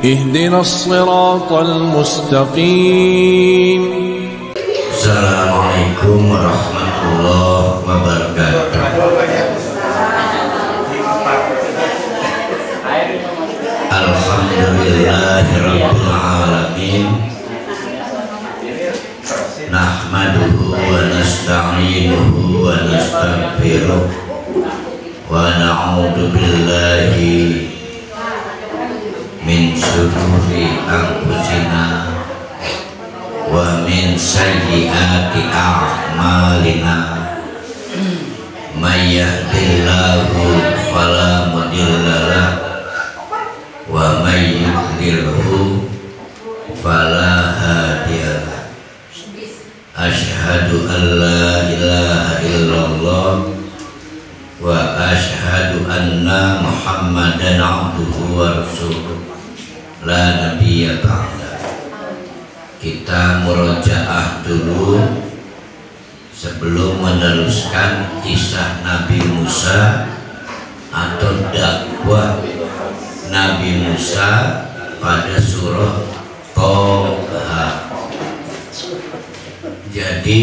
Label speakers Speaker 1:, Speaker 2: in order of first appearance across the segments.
Speaker 1: اهدنا الصراط المستقيم.
Speaker 2: Assalamualaikum warahmatullahi wabarakatuh. Alhamdulillahirabbil alamin. Nahmaduhu wa nasta'inuhu wa nastaghfiruh wa na'udzu billahi min syururi anfusina wa min sayyiati a'malina. May yahdihillahu fala mudilla lahu wa may yudlilhu fala hadiya lahu. Asyhadu an la ilaha illallah wa asyhadu anna Muhammadan abduhu wa rasuluh la nabiyya ba'da. Kita murojaah dulu sebelum meneruskan kisah Nabi Musa atau dakwah Nabi Musa pada surah Thaha. Jadi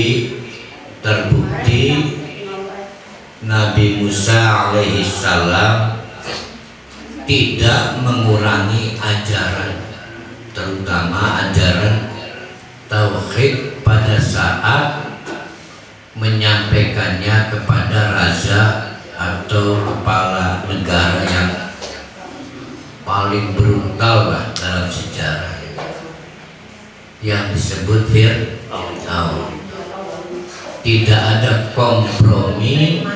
Speaker 2: terbukti Nabi Musa alaihissalam tidak mengurangi ajaran, terutama ajaran tauhid pada saat menyampaikannya kepada raja atau kepala negara yang paling brutal lah dalam sejarah, yang disebut Fir'aun. Tidak ada kompromi,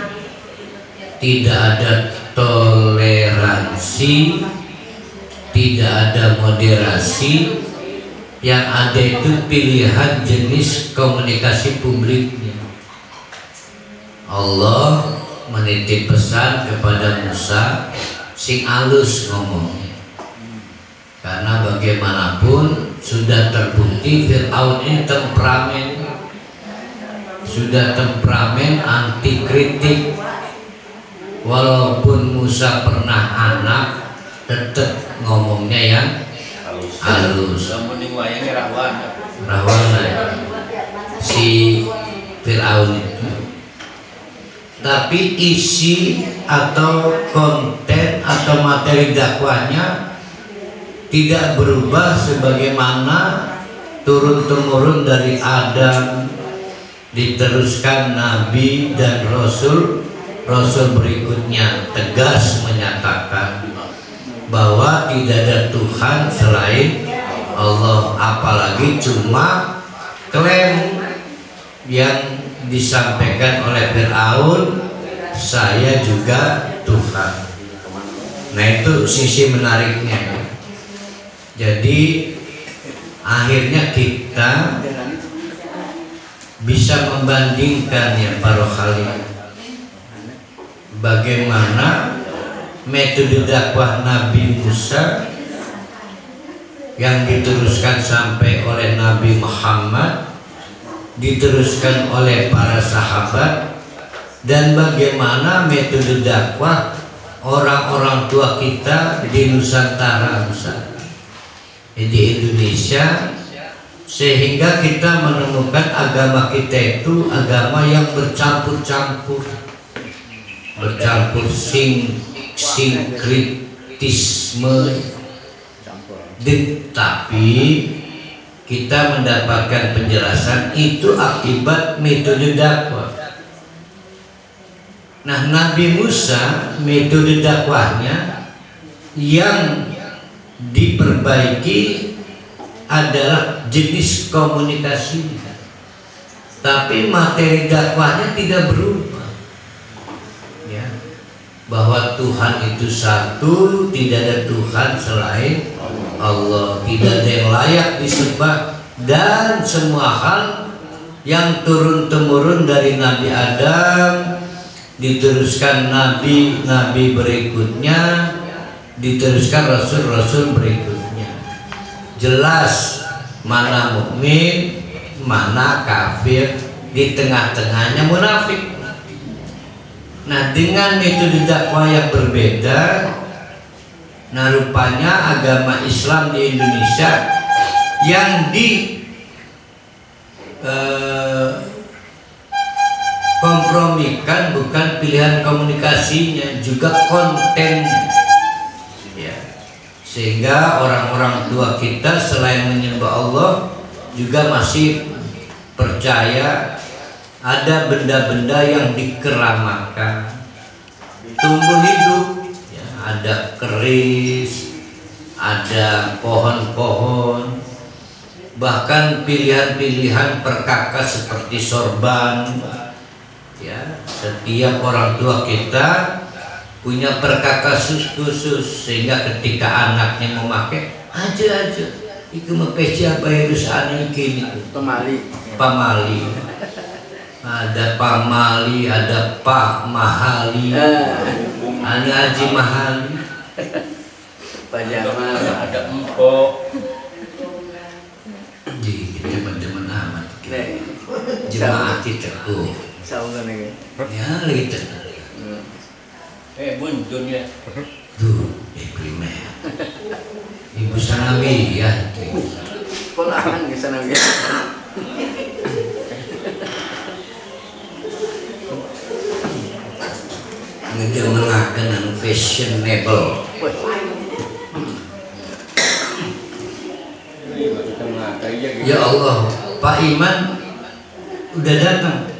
Speaker 2: tidak ada toleransi, tidak ada moderasi. Yang ada itu pilihan jenis komunikasi publiknya. Allah menitip pesan kepada Musa, sing alus ngomongnya, karena bagaimanapun sudah terbukti Fir'aun ini temperamen, sudah temperamen anti kritik. Walaupun Musa pernah anak, tetap ngomongnya yang halus. Rahwana si Fir'aun itu. Tapi isi atau konten atau materi dakwahnya tidak berubah sebagaimana turun-temurun dari Adam, diteruskan Nabi dan Rasul berikutnya, tegas menyatakan bahwa tidak ada Tuhan selain Allah. Apalagi cuma klaim yang disampaikan oleh Fir'aun, saya juga Tuhan. Nah, itu sisi menariknya. Jadi akhirnya kita bisa membandingkan ya para khalil, bagaimana metode dakwah Nabi Musa yang diteruskan sampai oleh Nabi Muhammad, diteruskan oleh para sahabat, dan bagaimana metode dakwah orang-orang tua kita di Nusantara, di Indonesia, sehingga kita menemukan agama kita itu agama yang bercampur-campur, sinkritisme. Tapi kita mendapatkan penjelasan itu akibat metode dakwah. Nah, Nabi Musa metode dakwahnya yang diperbaiki adalah jenis komunikasi, tapi materi dakwahnya tidak berubah. Ya, bahwa Tuhan itu satu, tidak ada Tuhan selain Allah, tidak ada yang layak disembah, dan semua hal yang turun-temurun dari Nabi Adam, diteruskan nabi-nabi berikutnya, diteruskan rasul-rasul berikutnya. Jelas mana mukmin, mana kafir, di tengah-tengahnya munafik. Nah, dengan metode dakwah yang berbeda, Nah, rupanya agama Islam di Indonesia yang kompromikan bukan pilihan komunikasinya, juga kontennya. Ya. Sehingga orang-orang tua kita selain menyembah Allah juga masih percaya ada benda-benda yang dikeramakan, tumbuh hidup. Ada keris, ada pohon-pohon, bahkan pilihan-pilihan perkakas seperti sorban. Ya, setiap orang tua kita punya perkakas khusus sehingga ketika anaknya memakai aja itu mepeci apa ya rusane iki pamali. Ada pamali, ada Pak Mahali, ada Haji Mahali,
Speaker 3: Pak Jamal, ada Empok.
Speaker 2: Di teman-teman amat. Jemaah kita tuh. Ya lagi tenang.
Speaker 3: Buntun ya.
Speaker 2: Tuh, primer. Ibu Sanawi ya.
Speaker 3: Ponakan ke Sanawi.
Speaker 2: Ngedemengaken anu fashionable. Ya Allah, Pak Iman udah datang?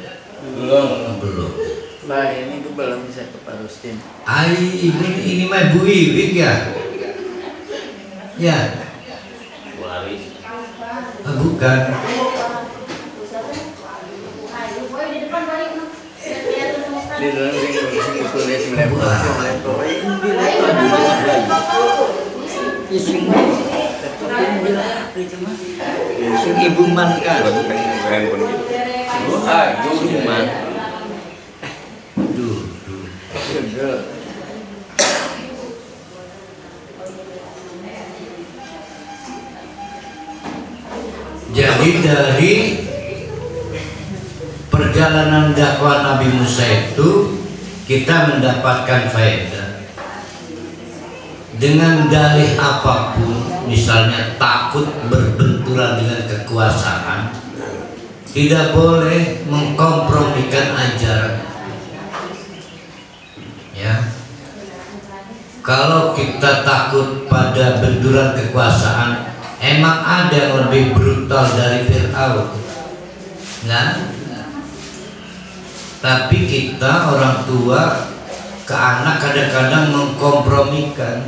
Speaker 2: Belum.
Speaker 3: Nah, ini belum bisa ke Pak Rustin.
Speaker 2: Ini mah Bu Iwik ya? Ya. Bukan.
Speaker 3: Di dalam sing kuliah sing laptop sing ibu man kan ibu man
Speaker 2: jadi dari perjalanan dakwah Nabi Musa itu kita mendapatkan faedah. Dengan dalih apapun, misalnya takut berbenturan dengan kekuasaan, tidak boleh mengkompromikan ajaran. Ya, kalau kita takut pada benturan kekuasaan, emang ada yang lebih brutal dari Fir'aun? Nggak? Tapi kita orang tua ke anak kadang-kadang mengkompromikan,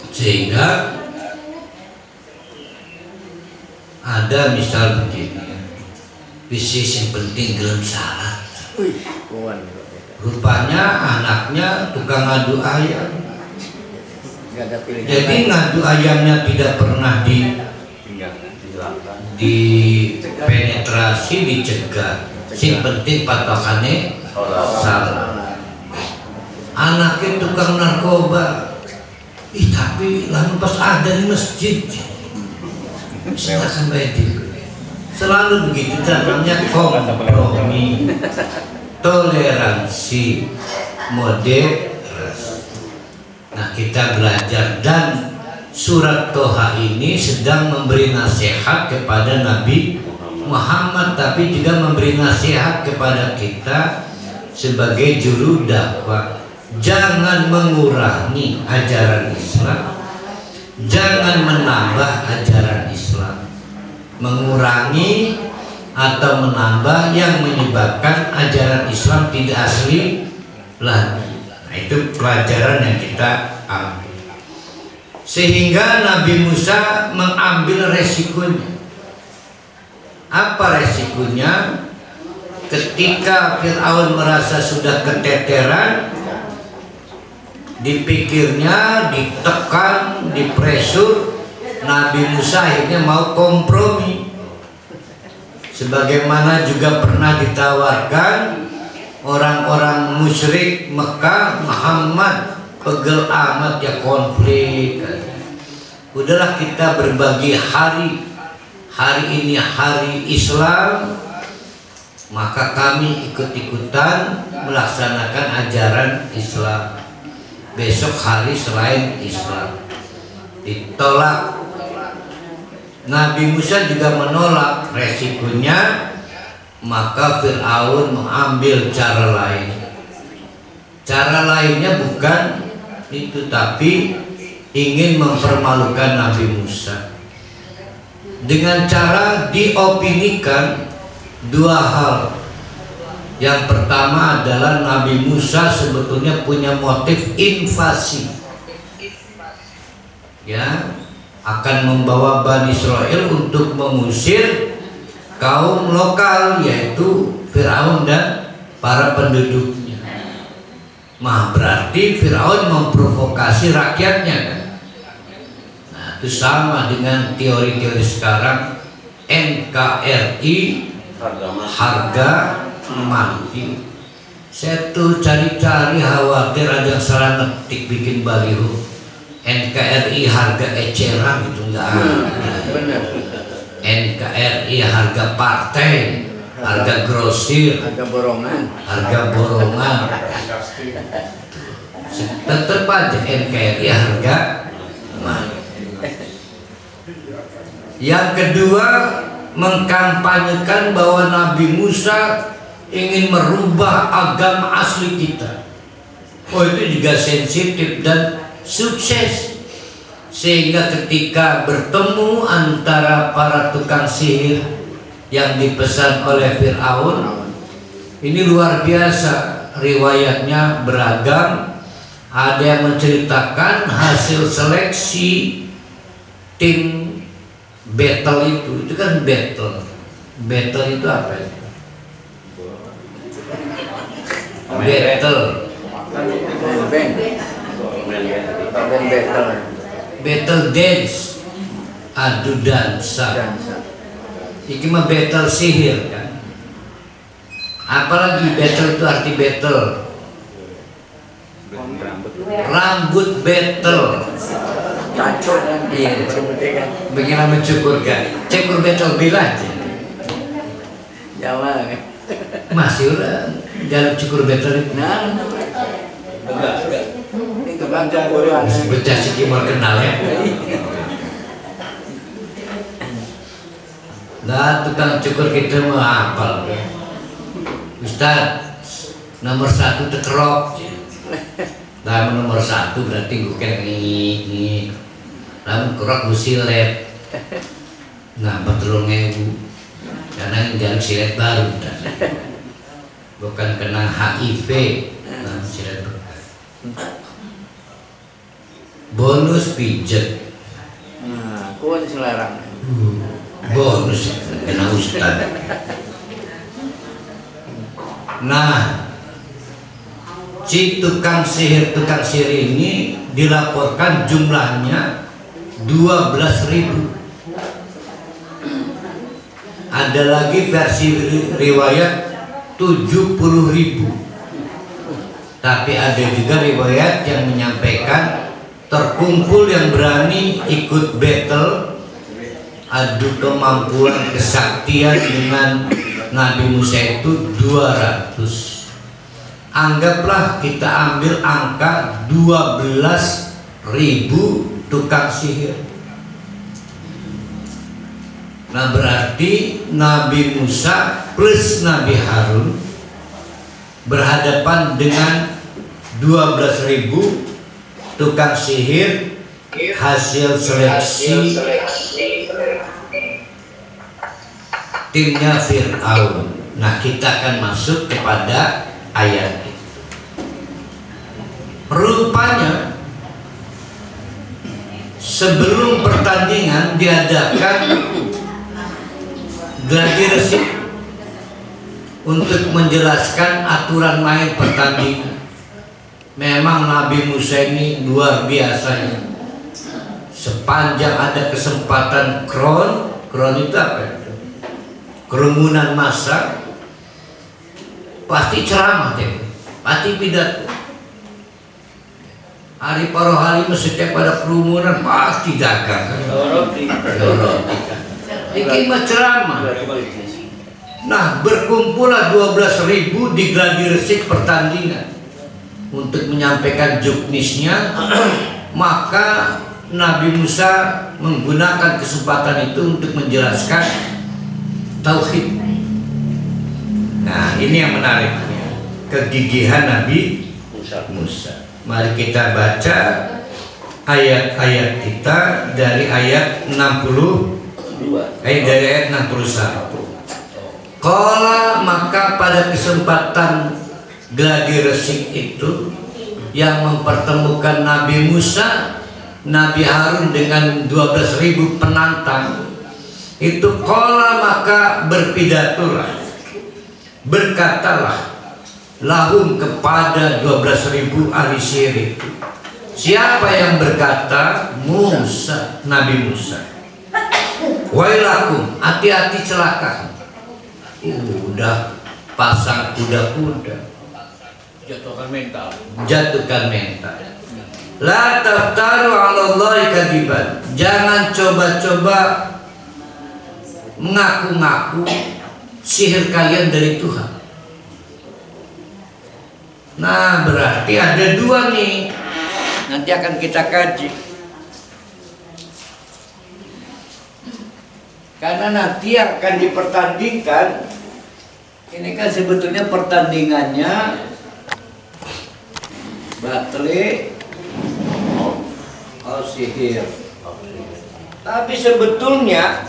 Speaker 2: sehingga ada misal begini, bisnis yang penting gelem syarat. Rupanya anaknya tukang ngadu ayam, jadi ngadu ayamnya tidak pernah dipenetrasi, dicegah. Sing penting patokannya salah. Anaknya tukang narkoba, tapi lalu pas ada di masjid silakan bayar. Selalu begitu, namanya kompromi, toleransi, moderasi. Nah, kita belajar, dan surat Toha ini sedang memberi nasihat kepada Nabi Muhammad, tapi juga memberi nasihat kepada kita sebagai juru dakwah. Jangan mengurangi ajaran Islam, jangan menambah ajaran Islam. Mengurangi atau menambah yang menyebabkan ajaran Islam tidak asli lagi. Nah, itu pelajaran yang kita ambil. Sehingga Nabi Musa mengambil resikonya. Apa resikonya? Ketika Fir'aun merasa sudah keteteran, dipikirnya, ditekan, dipresur, Nabi Musa akhirnya mau kompromi. Sebagaimana juga pernah ditawarkan orang-orang musyrik Mekah, Muhammad pegel amat ya konflik. Udahlah kita berbagi hari. Hari ini hari Islam, maka kami ikut-ikutan melaksanakan ajaran Islam. besok hari selain Islam. Ditolak. Nabi Musa juga menolak resikonya, maka Fir'aun mengambil cara lain. Cara lainnya bukan itu, tapi ingin mempermalukan Nabi Musa dengan cara diopinikan dua hal. Yang pertama adalah Nabi Musa sebetulnya punya motif invasi, ya, akan membawa Bani Israel untuk mengusir kaum lokal, yaitu Fir'aun dan para penduduknya. Nah, berarti Fir'aun memprovokasi rakyatnya kan? Nah, itu sama dengan teori-teori sekarang, NKRI, harga mati. Saya tuh cari-cari, khawatir ada yang salah ngetik bikin baliho NKRI harga eceran, gitu enggak ada. NKRI harga partai, harga grosir, harga borongan, tetap aja NKRI harga mati. Yang kedua, mengkampanyekan bahwa Nabi Musa ingin merubah agama asli kita. Oh, itu juga sensitif dan sukses, sehingga ketika bertemu antara para tukang sihir yang dipesan oleh Fir'aun, ini luar biasa, riwayatnya beragam. Ada yang menceritakan hasil seleksi tim battle itu kan battle itu apa itu? Battle dance, adu dansa. Ini mah battle sihir kan. Apalagi battle itu arti battle, rambut battle, cacok kan. Iya, bagaimana mencukurkan? Cukur battle bilang Jawa kan. Masih orang jalan cukur battle itu. Nah, itu kan cukuran. Bocah siki mau kenal ya. Nah, tukang cukur kita mau hafal. Ustaz, nomor 1 tekerok. Nah, nomor 1 berarti gue kira ini. Lalu kerok gue silet. Nah, 40.000. Karena ini jalan silet baru. Bukan kena HIV. Nah, silet baru. Bonus pijet.
Speaker 3: Nah, aku selarang.
Speaker 2: Bonus kena ustad. Nah, si tukang sihir ini dilaporkan jumlahnya 12.000. Ada lagi versi riwayat 70.000. Tapi ada juga riwayat yang menyampaikan terkumpul yang berani ikut battle, adu kemampuan kesaktian dengan Nabi Musa itu 200. Anggaplah kita ambil angka 12.000 tukang sihir. Nah, berarti Nabi Musa plus Nabi Harun berhadapan dengan 12.000 tukang sihir hasil seleksi timnya Fir'aun. Nah, kita akan masuk kepada ayat itu. Rupanya sebelum pertandingan diadakan gladi resik untuk menjelaskan aturan main pertandingan. Memang Nabi Musa ini luar biasanya. Sepanjang ada kesempatan kron itu apa? Kerumunan massa, pasti ceramah deh, pasti pidato. Hari paro hari setiap pada kerumunan pasti dagang. Doroti. Ini mah ceramah. Nah, berkumpullah 12.000 di gladi resik pertandingan. untuk menyampaikan juknisnya, maka Nabi Musa menggunakan kesempatan itu untuk menjelaskan tauhid. Nah, ini yang menarik, kegigihan Nabi Musa. Mari kita baca ayat-ayat kita dari ayat 60 dari ayat 61. Qala, maka pada kesempatan gladi resik itu yang mempertemukan Nabi Musa, Nabi Harun dengan 12.000 penantang itu, qala maka berpidatolah, berkatalah lahum kepada 12.000 ahli sihir itu. Siapa yang berkata? Musa, Nabi Musa. Wailakum, hati-hati celaka. Udah pasang kuda-kuda,
Speaker 3: Jatuhkan mental.
Speaker 2: jatuhkan mental. La taftaru 'ala Allahi kadiban. Jangan coba-coba mengaku-ngaku sihir kalian dari Tuhan. Nah, berarti ada dua nih. Nanti akan kita kaji. Karena nanti akan dipertandingkan. Ini kan sebetulnya pertandingannya baterai sihir. Tapi sebetulnya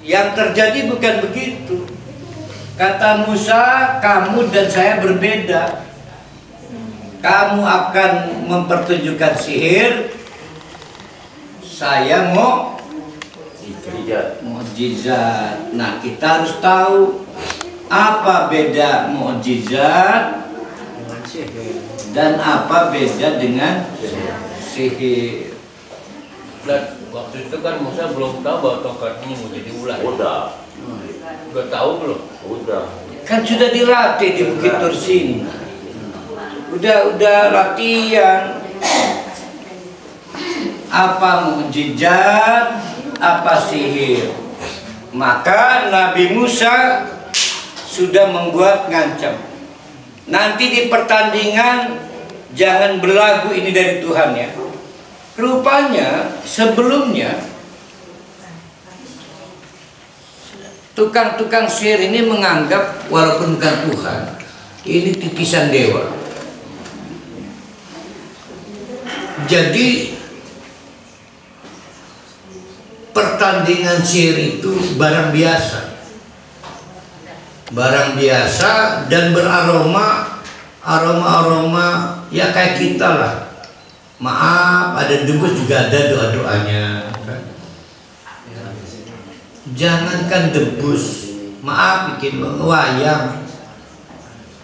Speaker 2: yang terjadi bukan begitu. Kata Musa, kamu dan saya berbeda. Kamu akan mempertunjukkan sihir, saya mau mukjizat. Nah, kita harus tahu apa beda mukjizat dan apa beda dengan sihir.
Speaker 3: Dan waktu itu kan Musa belum tahu bahwa tongkatnya mau jadi ular. Udah tahu belum? Udah.
Speaker 2: Kan sudah dilatih di Bukit Tursina. Udah latihan. Apa mukjizat, apa sihir. Maka Nabi Musa sudah membuat ngancam. Nanti di pertandingan jangan berlagu ini dari Tuhan ya. Rupanya sebelumnya tukang-tukang sihir ini menganggap walaupun bukan Tuhan, ini titisan dewa. Jadi pertandingan sihir itu barang biasa. Barang biasa dan beraroma aroma ya kayak kita lah. Maaf, ada debus juga ada doa-doanya. Jangankan debus, maaf bikin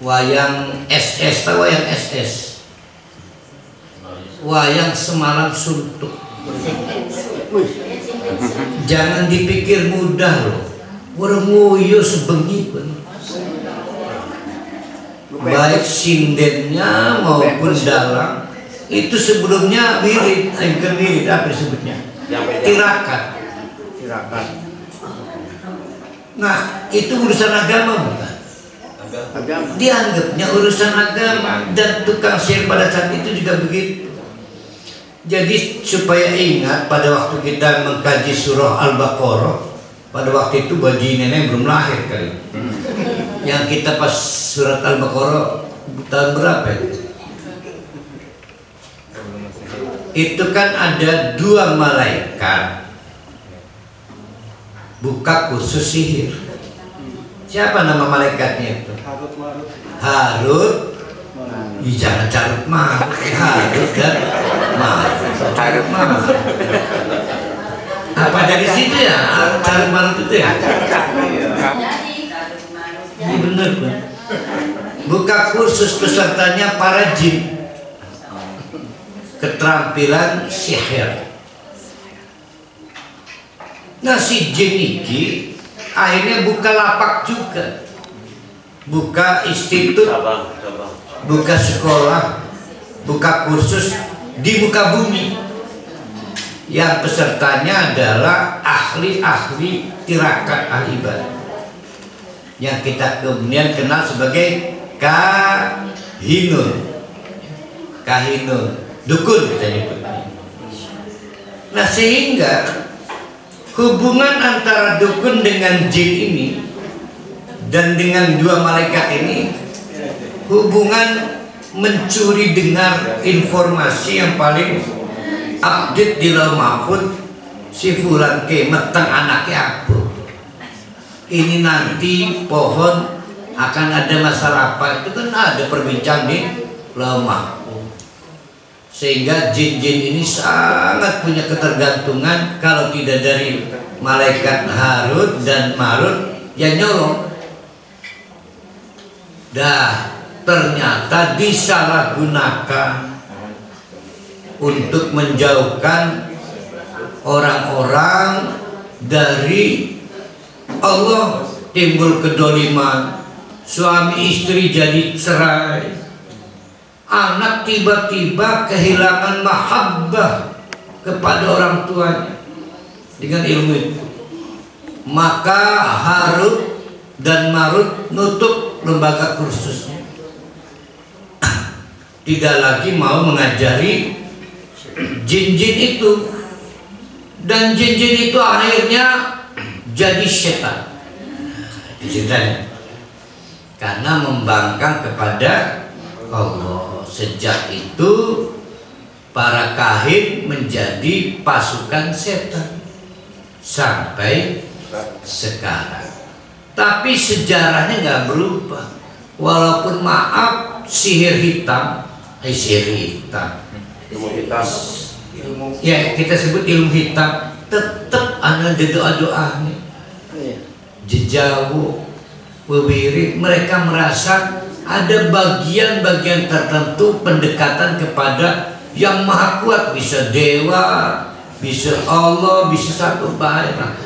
Speaker 2: wayang SS, tahu wayang SS? Wayang semalam suntuk. Jangan dipikir mudah loh. Orang nguyu sebengi pun. Baik sindennya maupun dalam itu sebelumnya wirid, bukan wirid, apa disebutnya? Tirakat. Nah, itu urusan agama bukan? Dianggapnya urusan agama, dan tukang sihir pada saat itu juga begitu. Jadi supaya ingat pada waktu kita mengkaji surah Al-Baqarah, pada waktu itu bayi nenek belum lahir kali. Yang kita pas surat Al-Baqarah tahun berapa itu? Itu kan ada dua malaikat buka kursus sihir. Siapa nama malaikatnya itu? Harut. Jangan Carut Marut. Harut dan Marut. Carut Marut. Apa dari situ ya? Carut Marut itu ya? Ini benar kan? Buka kursus pesertanya para jin. Keterampilan sihir. Nah, si jin ini akhirnya buka lapak juga, buka institut, buka sekolah, buka kursus di muka bumi. Yang pesertanya adalah ahli-ahli tirakat, ahli ibadah, yang kita kemudian kenal sebagai kahinun. kahinun, dukun kita nyebut. Nah sehingga hubungan antara dukun dengan jin ini dan dengan dua malaikat ini hubungan mencuri dengar informasi yang paling update di Lauh Mahfud. Si fulan ke meteng anaknya apa, ini nanti pohon akan ada masalah apa, itu kan ada perbincangan di Lauh Mahfud. Sehingga jin-jin ini sangat punya ketergantungan, kalau tidak dari malaikat Harut dan Marut ya nyolong. Dah ternyata disalahgunakan untuk menjauhkan orang-orang dari Allah, timbul kedoliman, suami istri jadi cerai, anak tiba-tiba kehilangan mahabbah kepada orang tuanya dengan ilmu itu. Maka Harut dan Marut nutup lembaga kursusnya, tidak lagi mau mengajari jin-jin itu. Dan jin-jin itu akhirnya jadi setan. Ceritanya karena membangkang kepada Allah. Sejak itu para kahin menjadi pasukan setan sampai sekarang. Tapi sejarahnya nggak berubah. Walaupun maaf sihir hitam, ya kita sebut ilmu hitam, tetap ada doa-doanya. Jejawu, wirid, mereka merasa ada bagian-bagian tertentu pendekatan kepada yang maha kuat, bisa dewa, bisa Allah, bisa satu bahaya.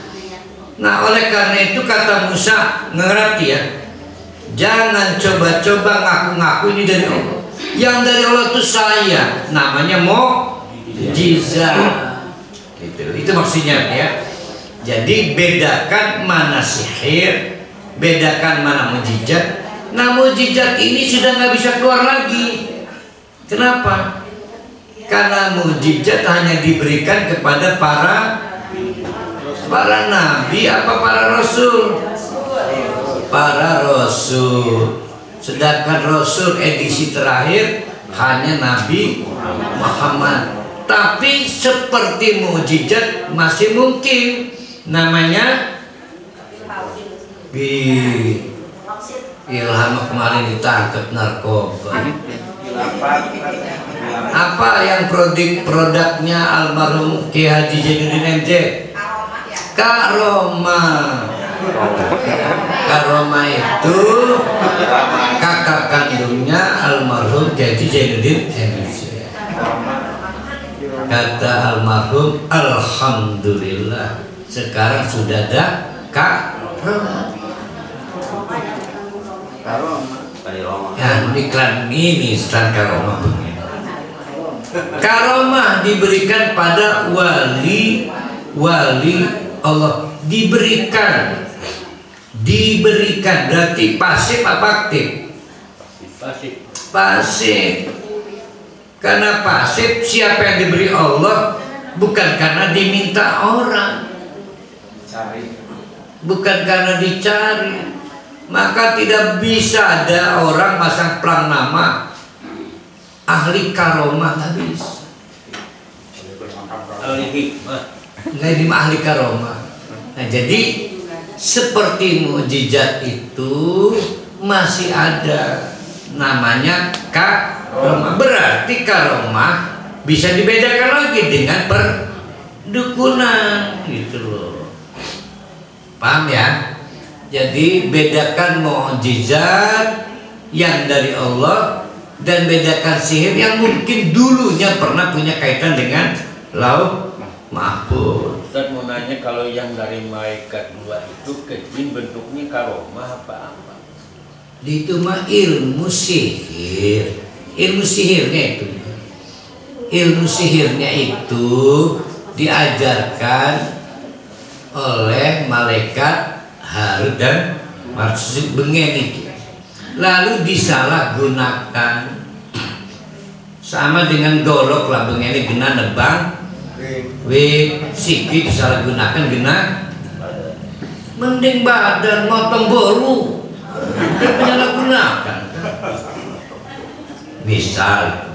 Speaker 2: Nah oleh karena itu kata Musa, ngerti ya, jangan coba-coba ngaku-ngaku ini dari Allah. Yang dari Allah itu saya, namanya mukjizat. Itu maksudnya ya. Jadi bedakan mana sihir, bedakan mana mukjizat. Nah mukjizat ini sudah nggak bisa keluar lagi. Kenapa? Karena mukjizat hanya diberikan kepada para nabi apa para rasul? Para rasul. Sedangkan rasul edisi terakhir hanya Nabi Muhammad. Tapi seperti mukjizat masih mungkin, namanya Ilham kemarin ditangkap narkoba. Apa yang produknya almarhum Ki Haji Zainuddin MZ? Karomah. Karomah itu kakak kandungnya almarhum Ki Haji Zainuddin MZ. Kata almarhum, alhamdulillah sekarang sudah ada karomah. Ya, iklan ini iklan karomah. Karomah diberikan pada wali Allah, diberikan berarti pasif apa aktif? Pasif. Karena pasif, siapa yang diberi Allah bukan karena diminta orang, bukan karena dicari. Maka tidak bisa ada orang masang plang nama ahli karomah, nggak bisa. Ahli karomah. Nah jadi seperti mukjizat itu masih ada namanya karomah. Berarti karomah bisa dibedakan lagi dengan perdukunan gitu loh. Paham ya? Jadi bedakan mukjizat yang dari Allah dan bedakan sihir yang mungkin dulunya pernah punya kaitan dengan Lauh Mahfuz.
Speaker 3: Ustaz mau nanya, kalau yang dari malaikat dua itu ke jin bentuknya karomah apa?
Speaker 2: Itu mah ilmu sihir. Ilmu sihirnya itu diajarkan oleh malaikat Harut dan Marut bengeni, lalu disalahgunakan sama dengan golok lambung ini gena nebang wih siki disalahgunakan gena mending badan motong bolu penyalahgunakan misal.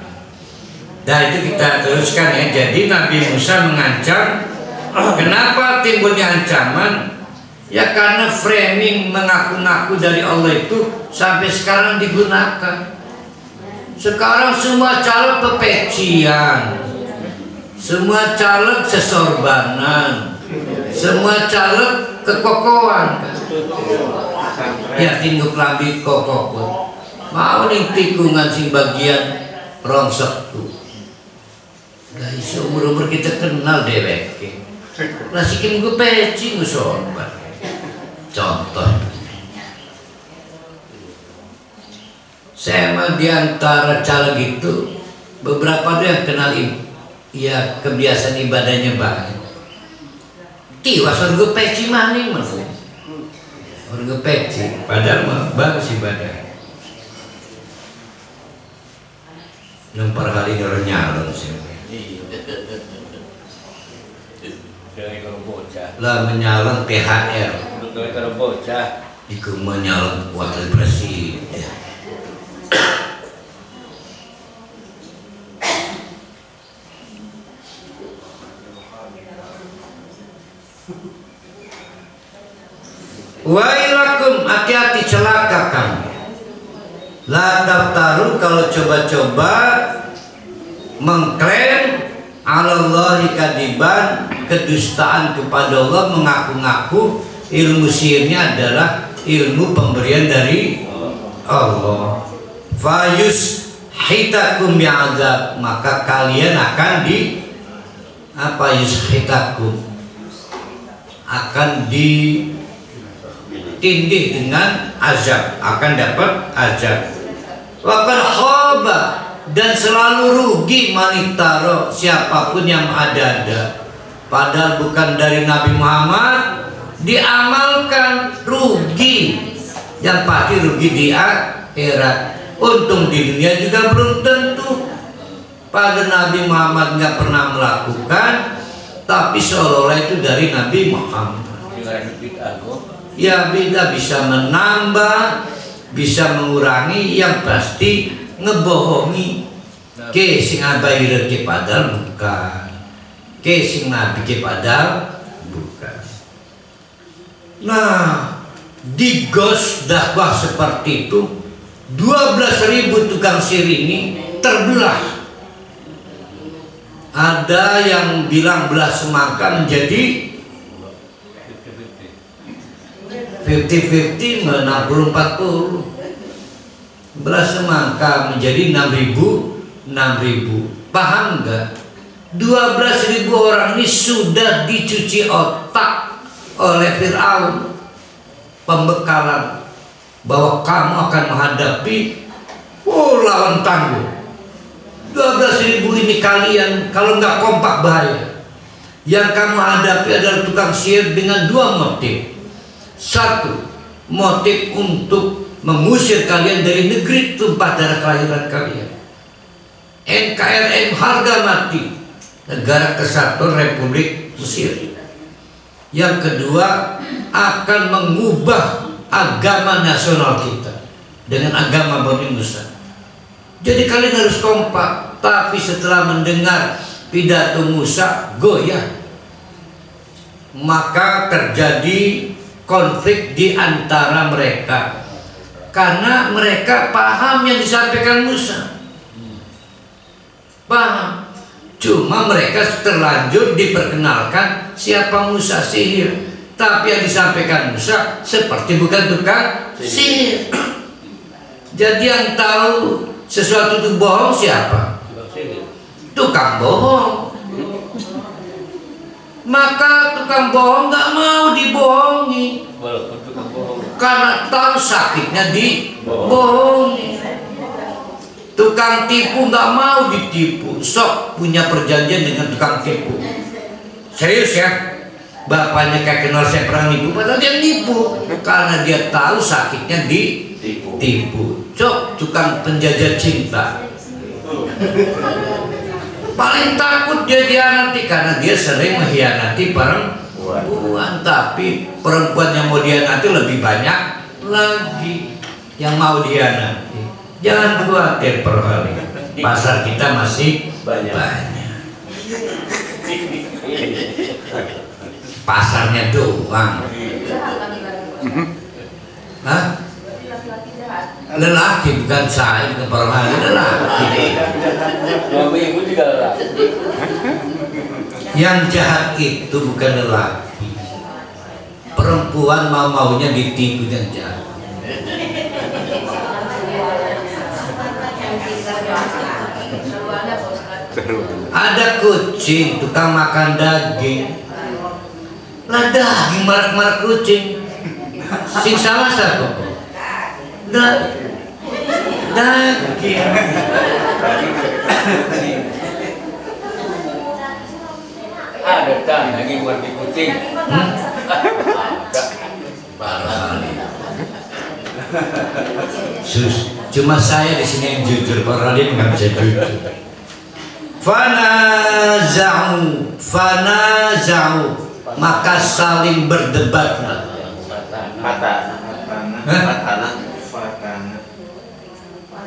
Speaker 2: Nah itu kita teruskan ya. Jadi Nabi Musa mengancam. Kenapa timbulnya ancaman? Ya karena framing mengaku-ngaku dari Allah itu sampai sekarang digunakan. Sekarang semua caleg pepecian, semua caleg sesorbanan, semua caleg kekokohan. Ya tinggal lambi kokokut. Mau nih tikungan sing bagian rongsok tuh. Lah iso umur kita kenal dewek. Lah sikim gue peci gue sorban. Contoh. Saya mah diantara caleg itu beberapa tuh yang kenal ya kebiasaan ibadahnya banget. Tiwas orgo peci maning mas. Orgo peci. Padahal mah bagus ibadah. Nempar hari orang nyalon sih. Lah menyalon THR. Iku menyalon wakil presiden. Wailakum, hati-hati celaka kamu. La daftaru kalau coba-coba mengklaim alallahi kadiban, kedustaan kepada Allah, mengaku-ngaku ilmu sihirnya adalah ilmu pemberian dari Allah. Fayus hitakum ya'adzab, maka kalian akan di apa yushitakum, akan ditindih dengan azab, akan dapat azab. Waqad khaba, dan selalu rugi manitaro, siapapun yang ada-ada. Padahal bukan dari Nabi Muhammad, diamalkan rugi. Yang pasti rugi di akhirat. Untung di dunia juga belum tentu. Pada Nabi Muhammad nggak pernah melakukan, tapi seolah-olah itu dari Nabi Muhammad. Ya beda, bisa menambah, bisa mengurangi, yang pasti ngebohongi. Ke sing abai rezeki padahal bukan, ke sing nabi ke padahal bukan. Nah, di gos dakwah seperti itu 12.000 tukang sihir ini terbelah. Ada yang bilang belah semangka menjadi 50-50, 60-40. Belah semangka menjadi 6.000. Paham enggak? 12.000 orang ini sudah dicuci otak oleh Fir'aun. Pembekalan bahwa kamu akan menghadapi lawan tangguh. 12.000 ini kalian kalau nggak kompak bahaya. Yang kamu hadapi adalah tukang sihir dengan dua motif. Satu, motif untuk mengusir kalian dari negeri tempat darah kelahiran kalian. NKRI, harga mati, Negara Kesatuan Republik Mesir. Yang kedua, akan mengubah agama nasional kita dengan agama Bani Musa. Jadi kalian harus kompak. Tapi setelah mendengar pidato Musa, goyah. Maka terjadi konflik di antara mereka, karena mereka paham yang disampaikan Musa, paham. Cuma mereka terlanjur diperkenalkan siapa Musa sihir, tapi yang disampaikan Musa seperti bukan tukang sihir. Jadi yang tahu sesuatu itu bohong siapa? Tukang bohong. Maka tukang bohong nggak mau dibohongi, karena tahu sakitnya dibohongi. Tukang tipu nggak mau ditipu, sok punya perjanjian dengan tukang tipu. Serius ya, bapaknya kayak kenal saya pernah nipu, padahal dia nipu karena dia tahu sakitnya ditipu. Sok tukang penjajah cinta, Paling takut dia dihianati karena dia sering mengkhianati perempuan. Tapi perempuan yang mau dihianati lebih banyak lagi yang mau dihianati. Jangan khawatir perhali, pasar kita masih banyak. Pasarnya doang. Hah? Lelaki bukan saya, bukan perhali, lelaki.
Speaker 3: Suami ibu juga lelaki.
Speaker 2: Yang jahat itu bukan lelaki. Perempuan mau-maunya ditipu yang jahat. Ada kucing tukang makan daging. Lah daging marak-marak kucing. Sing salah siapa? Daging.
Speaker 3: Ada kan daging mati kucing.
Speaker 2: Sus, cuma saya di sini yang jujur, Pak Radim nggak bisa jujur. Fanaza'u, maka saling berdebat.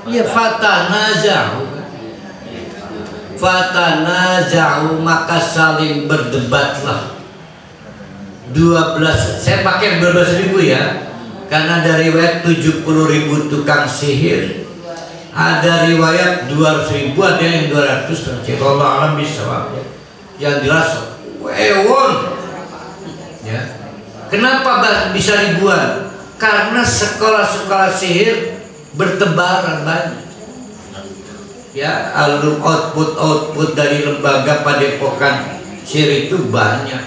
Speaker 2: Ya fatanaza'u, maka saling berdebatlah. 12, saya pakai 12.000 ya, karena dari riwayat 70.000 tukang sihir, ada riwayat 200.000, ada yang 200. Allah alam bisa, yang jelas ewon. Ya. Kenapa bisa ribuan? Karena sekolah-sekolah sihir bertebaran banyak. Ya, output dari lembaga padepokan sihir itu banyak,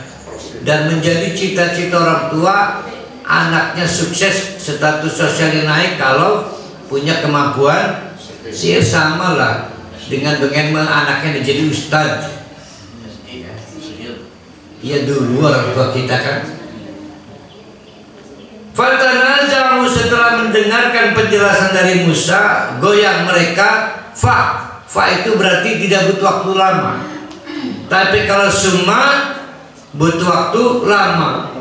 Speaker 2: dan menjadi cita-cita orang tua anaknya sukses, status sosialnya naik kalau punya kemampuan sihir. Sama lah dengan anaknya jadi ustadz. Ya dulu orang tua kita kan. Fatanaza'u, setelah mendengarkan penjelasan dari Musa, goyang mereka. Fa itu berarti tidak butuh waktu lama. Tapi kalau summa butuh waktu lama.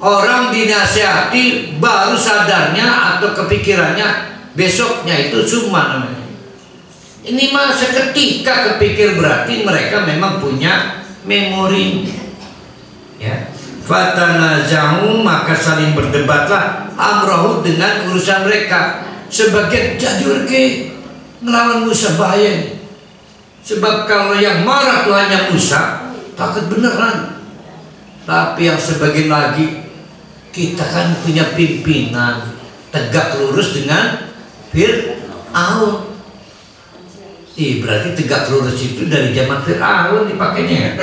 Speaker 2: Orang dinasihati baru sadarnya atau kepikirannya besoknya, itu summa namanya. Ini mah seketika kepikir, berarti mereka memang punya memori. Ya. Fatanaza'u, maka saling berdebatlah amrahu, dengan urusan mereka. Sebagian jadul ke ngelawan Musa bahaya. Sebab kalau yang marah tuh hanya Musa, takut beneran. Tapi yang sebagian lagi, kita kan punya pimpinan tegak lurus dengan Fir'aun. Berarti tegak lurus itu dari zaman Fir'aun dipakainya.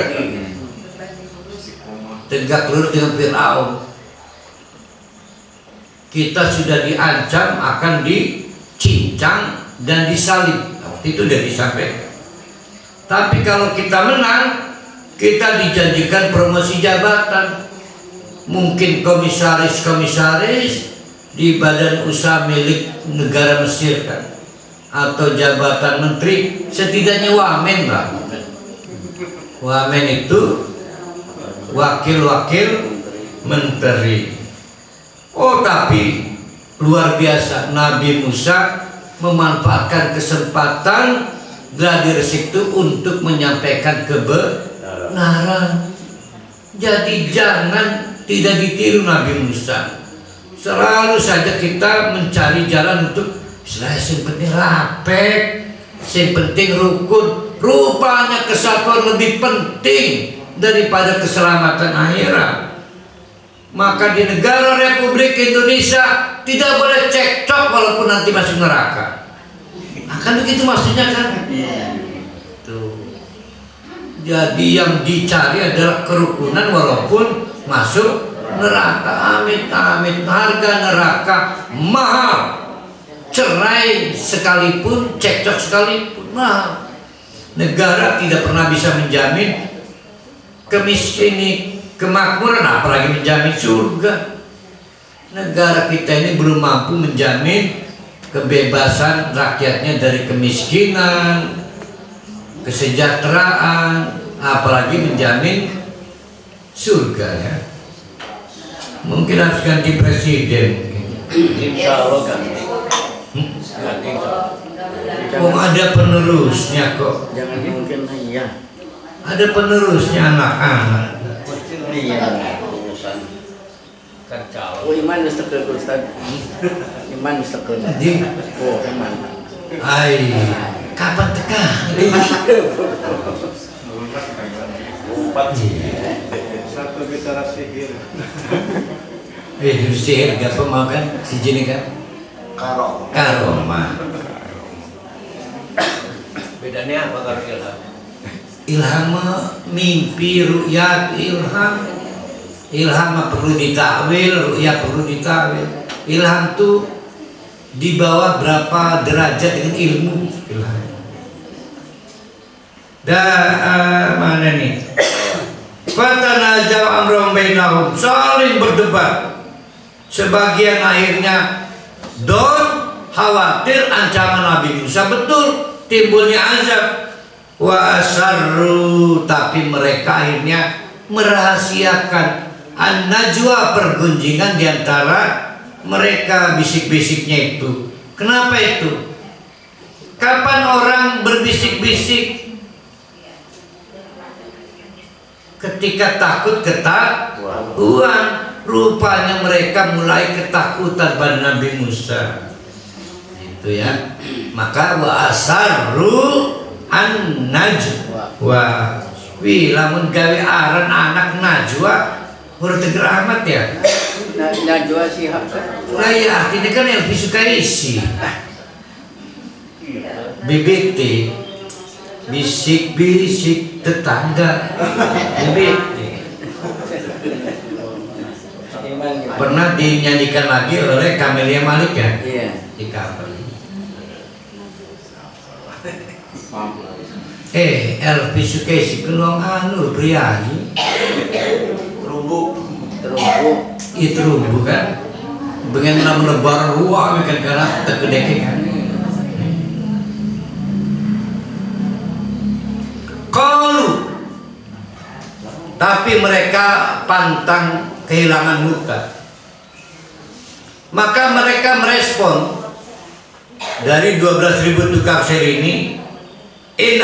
Speaker 2: Tegak lurus dengan Fir'aun. Kita sudah diancam akan dicincang dan disalib. Itu sudah disampaikan. Tapi kalau kita menang, kita dijanjikan promosi jabatan. Mungkin komisaris di badan usaha milik negara Mesir kan, atau jabatan menteri, setidaknya wamen lah. Wamen itu wakil-wakil menteri. Oh, tapi luar biasa, Nabi Musa memanfaatkan kesempatan gladiresik itu untuk menyampaikan kebenaran. Jadi jangan tidak ditiru Nabi Musa. Selalu saja kita mencari jalan untuk yang penting rapek, yang penting rukun. Rupanya kesatuan lebih penting daripada keselamatan akhirat. Maka di negara Republik Indonesia tidak boleh cekcok walaupun nanti masuk neraka. Akan begitu maksudnya kan? Tuh. Jadi yang dicari adalah kerukunan walaupun masuk neraka. Amit-amit, harga neraka mahal. Cerai sekalipun, cekcok sekalipun mahal. Negara tidak pernah bisa menjamin kemakmuran, apalagi menjamin surga. Negara kita ini belum mampu menjamin kebebasan rakyatnya dari kemiskinan, kesejahteraan, apalagi menjamin surga ya. Mungkin harus ganti presiden.
Speaker 3: Insya Allah ganti.
Speaker 2: Ada penerusnya kok.
Speaker 4: Jangan mungkin iya.
Speaker 2: Ada penerusnya anak-anak.
Speaker 4: Iya.
Speaker 3: Kan calon.
Speaker 4: Oh iman mustaqil Ustaz. Iman mustaqil. Oh iman.
Speaker 2: Ai, kapan tekan?
Speaker 5: Satu bicara sihir.
Speaker 2: Dulu sihir gak mau kan? Si Jini kan? Karomah.
Speaker 3: Bedanya apa kalau ilham?
Speaker 2: Ilham mimpi, ru'yat, ilham. Ilham perlu ditakwil, ru'yat perlu ditakwil. Ilham tuh di bawah berapa derajat dengan ilmu ilham. Mana nih? Fatanaza'u amrahum bainahum, saling berdebat. Sebagian akhirnya khawatir ancaman Nabi Musa, betul timbulnya azab. Wa asarru, tapi mereka akhirnya merahasiakan an-najwa, pergunjingan diantara mereka, bisik-bisiknya itu. Kenapa itu? Kapan orang berbisik-bisik? Ketika takut ketahuan. Rupanya mereka mulai ketakutan pada Nabi Musa. Itu ya. Maka wa asarru an-najwa. Wih, lamun gawe aran anak najwa, urut teger amat ya.
Speaker 4: Najwa Shihab.
Speaker 2: Nah ya artinya kan Elvi Sukaisi. BBT, bisik-bisik tetangga. BBT. Pernah dinyanyikan lagi oleh Camelia Malik ya?
Speaker 4: Iya.
Speaker 2: Di cover. Elvi Sukaisi keluang anu priayi.
Speaker 4: Terumbu.
Speaker 2: Itu terumbu kan? Bagaimana melebar ruang kan karena tergedeke kan? Qalu, tapi mereka pantang kehilangan muka. Maka mereka merespon dari 12.000 tukang sihir ini, in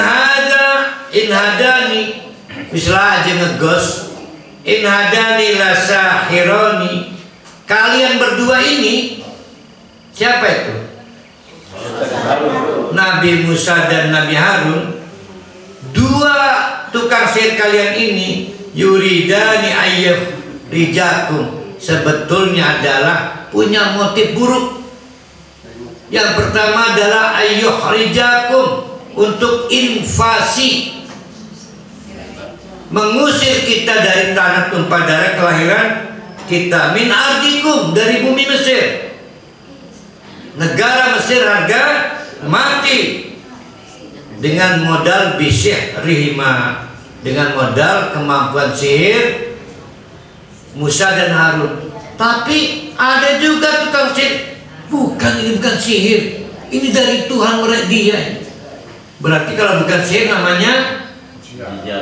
Speaker 2: hadani, misalnya aja ngegos, in hadani la sahironi, kalian berdua ini siapa itu? Nabi Musa dan Nabi Harun. Dua tukang sihir kalian ini yuridani ayyaf rijakum, sebetulnya adalah punya motif buruk. Yang pertama adalah ayyuh rijakum, untuk invasi, mengusir kita dari tanah tumpah darah kelahiran kita, min ardikum, dari bumi Mesir. Negara Mesir harga mati dengan modal bisyirihima, dengan modal kemampuan sihir Musa dan Harun. Tapi ada juga tukang sihir, ini bukan sihir, ini dari Tuhan mereka dia. Berarti kalau bukan sihir namanya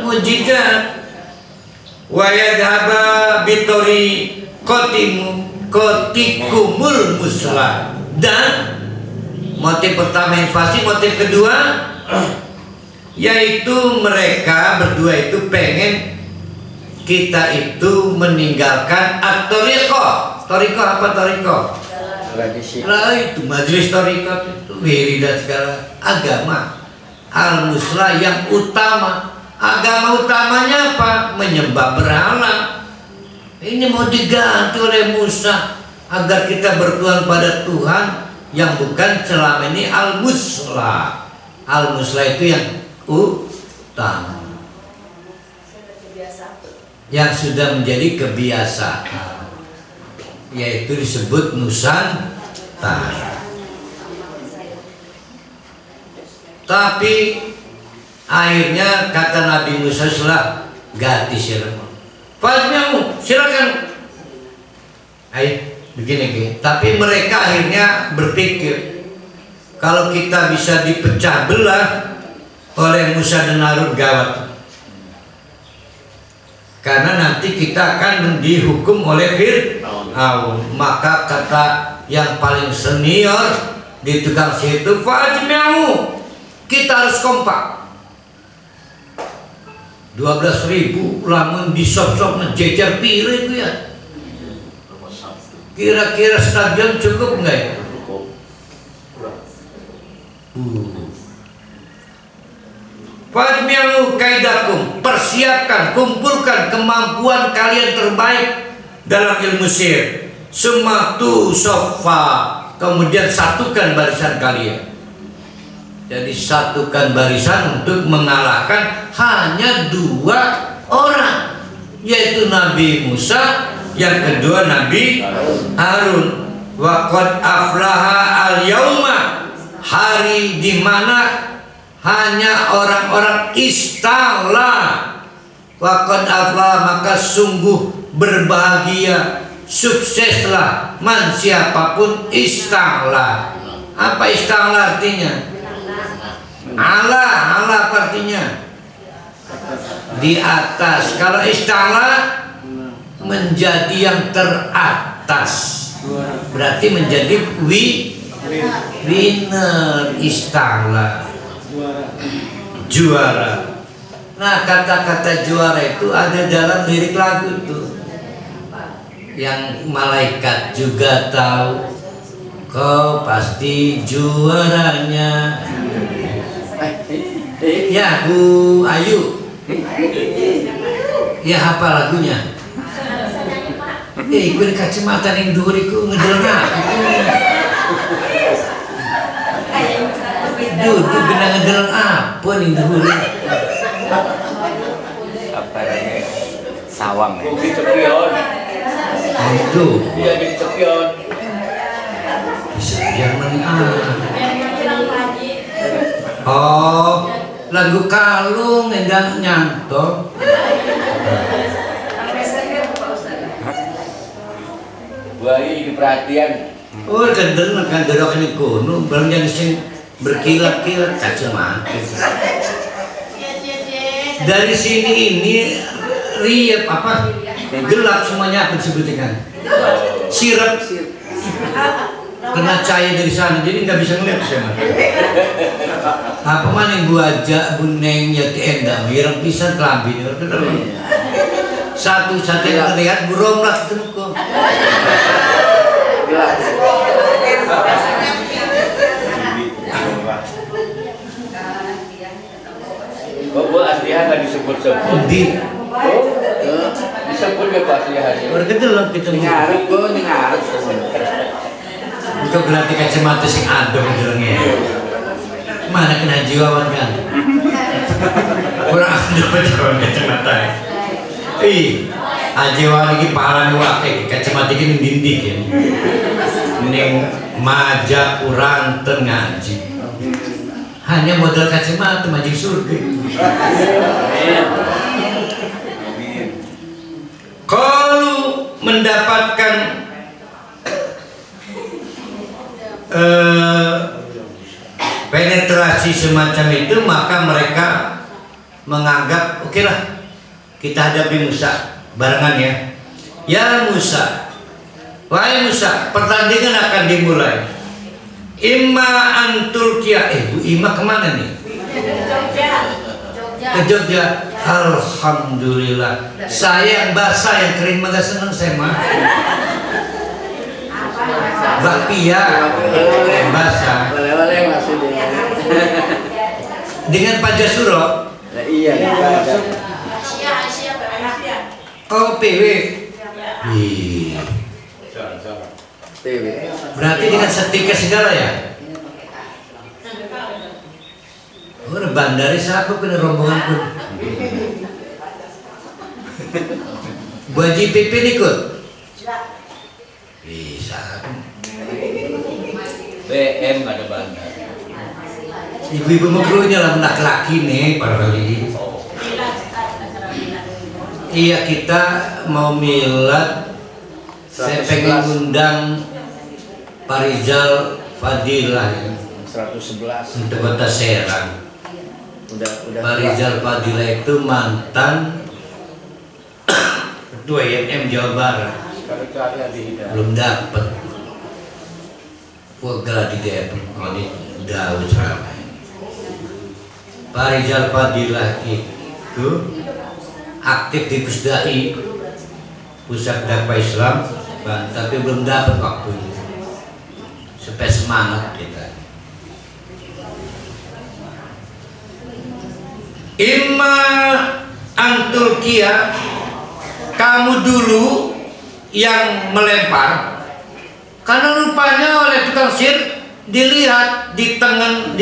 Speaker 2: mujizat. Wa yadhaba bitori kotikumul muslah. Dan motif pertama invasi, motif kedua yaitu mereka berdua itu pengen kita itu meninggalkan at-thariqah. Thariqah apa thariqah? Lah itu majelis thariqah itu wiridan segala agama al-muslah yang utama. Agama utamanya apa? Menyembah berhala. Ini mau diganti oleh Musa agar kita bertuhan pada Tuhan yang bukan selama ini al-muslah. Al-muslah itu yang utama, yang sudah menjadi kebiasaan, yaitu disebut Nusantara. Tapi akhirnya kata Nabi Musa setelah ganti sirama, Fadmi'u, silakan. Ayo begini. Tapi mereka akhirnya berpikir, kalau kita bisa dipecah belah, oleh Musa dan Harun gawat. Karena nanti kita akan dihukum oleh Fir'aun. Maka kata yang paling senior di tukang sihir itu, fajmi'u, kita harus kompak. 12.000 lamun disop-sop ngejejer pire itu ya. Kira-kira stadion cukup nggak ya? Fajmi'u kaidakum, persiapkan, kumpulkan kemampuan kalian terbaik dalam ilmu sihir. Sumatu sofa, kemudian satukan barisan kalian. Jadi satukan barisan untuk mengalahkan hanya 2 orang, yaitu Nabi Musa, yang kedua Nabi Harun. Waqad aflaha al-yauma, hari di mana hanya orang-orang istala. Waqad aflaha, maka sungguh berbahagia, sukseslah man siapapun istala. Apa istala artinya? Allah artinya di atas. Kalau istala menjadi yang teratas, berarti menjadi winner, istala, juara. Nah, kata-kata juara itu ada dalam lirik lagu itu, yang malaikat juga tahu, kau pasti juaranya. Ya Bu Ayu, ya apa lagunya? Gue kacamata yang dhuwur iku ngedelna. Duduk benar ngedeleng apa ning dhuwur?
Speaker 4: Apa namanya? Sawang ya.
Speaker 3: Di sepion.
Speaker 2: Itu.
Speaker 3: Iya di sepion.
Speaker 2: Sepion mana? Oh, lagu kalung endang nyanto.
Speaker 3: Bayi di perhatian.
Speaker 2: Oh, gendeng kan dorok ini kuno, belum jadi sing berkilat-kilat kacamata. Dari sini ini riap apa? Gelap semuanya apa disebutkan? Sirap. Kena cahaya dari sana, jadi nggak bisa ngeliat sana. Apa mana yang gua ajak buneng ya tiendang, hirang pisan kelambi. Satu-satu yang terlihat burung lah ketemu kok.
Speaker 3: Kok aslinya nggak disebut-sebut? Disebut gak aslinya?
Speaker 2: Berkedelok kita
Speaker 4: Ngarep kok, ngarep.
Speaker 2: Itu berarti kacamata sing adem delengnya. Mana kena jiwawan kan? Kurang adem aja kacamata. Ajewan iki parane wae kacamata iki dindik ya. Ning majak urang teu ngaji. Hanya modal kacamata majik surga. Kalau mendapatkan penetrasi semacam itu, maka mereka menganggap oke lah, kita hadapi Musa barengan ya. Ya Musa, wahai Musa, pertandingan akan dimulai. Imma antulkia, Bu Ima kemana nih? Ke Jogja. Alhamdulillah. Saya yang basah, yang kering mah gak seneng saya mah. Bakpia yang basah.
Speaker 4: Boleh maksudnya.
Speaker 2: Dengan Pak Jasuro.
Speaker 4: Iya.
Speaker 2: Oh PW. Berarti dengan setika segala ya. Bandari siapa kena rombongan pun. Bu Haji Pipin ikut. Bisa.
Speaker 3: BM gak ada bandar.
Speaker 2: Ibu-ibu mekrunya lah laki-laki nih para kali. Iya, kita mau milad. Saya pengen undang Pak Rizal Fadilah ya.
Speaker 4: 111
Speaker 2: untuk kota Serang.
Speaker 4: Udah.
Speaker 2: Pak Rizal Fadilah itu mantan Ketua IMM Jawa Barat.
Speaker 5: Sekali-kali ada hidayah.
Speaker 2: Belum dapat. Gua geladi dia ini udah ceramah. Pak Rizal Fadilah itu aktif di Pusdai, Pusat Dakwah Islam, tapi belum dapat waktu itu. Supaya semangat kita. Imma Antulkia, kamu dulu yang melempar, karena rupanya oleh tukang sihir dilihat di tangan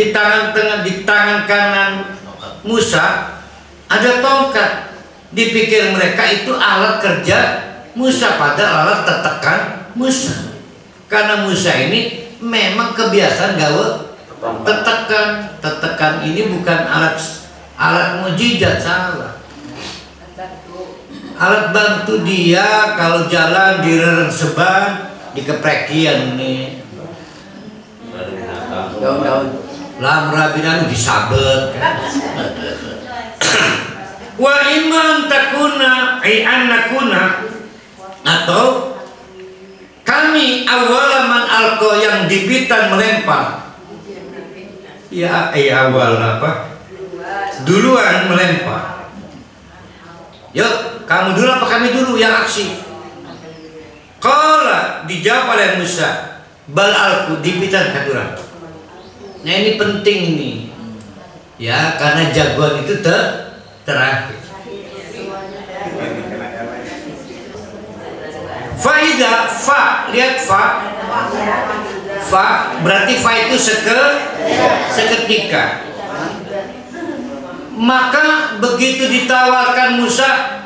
Speaker 2: kanan Musa ada tongkat, dipikir mereka itu alat kerja Musa, padahal alat tetekan Musa, karena Musa ini memang kebiasaan gawe tetekan ini bukan alat mujizat, salah. Alat bantu dia kalau jalan di rereng seban, di keprekian nih.
Speaker 4: Daun-daun.
Speaker 2: Lam rabinan disabet. Wa iman takuna nakuna, atau kami awalaman alko yang dibitan melempar. Ya, awal apa? Duluan melempar. Yuk, kamu dulu apa kami dulu yang aksi? Kalau dijawab oleh Musa, bal alku dibitan katuran. Nah ini penting nih, ya, karena jagoan itu terakhir. Faidah, fa, lihat fa berarti fa itu seketika. Maka begitu ditawarkan Musa,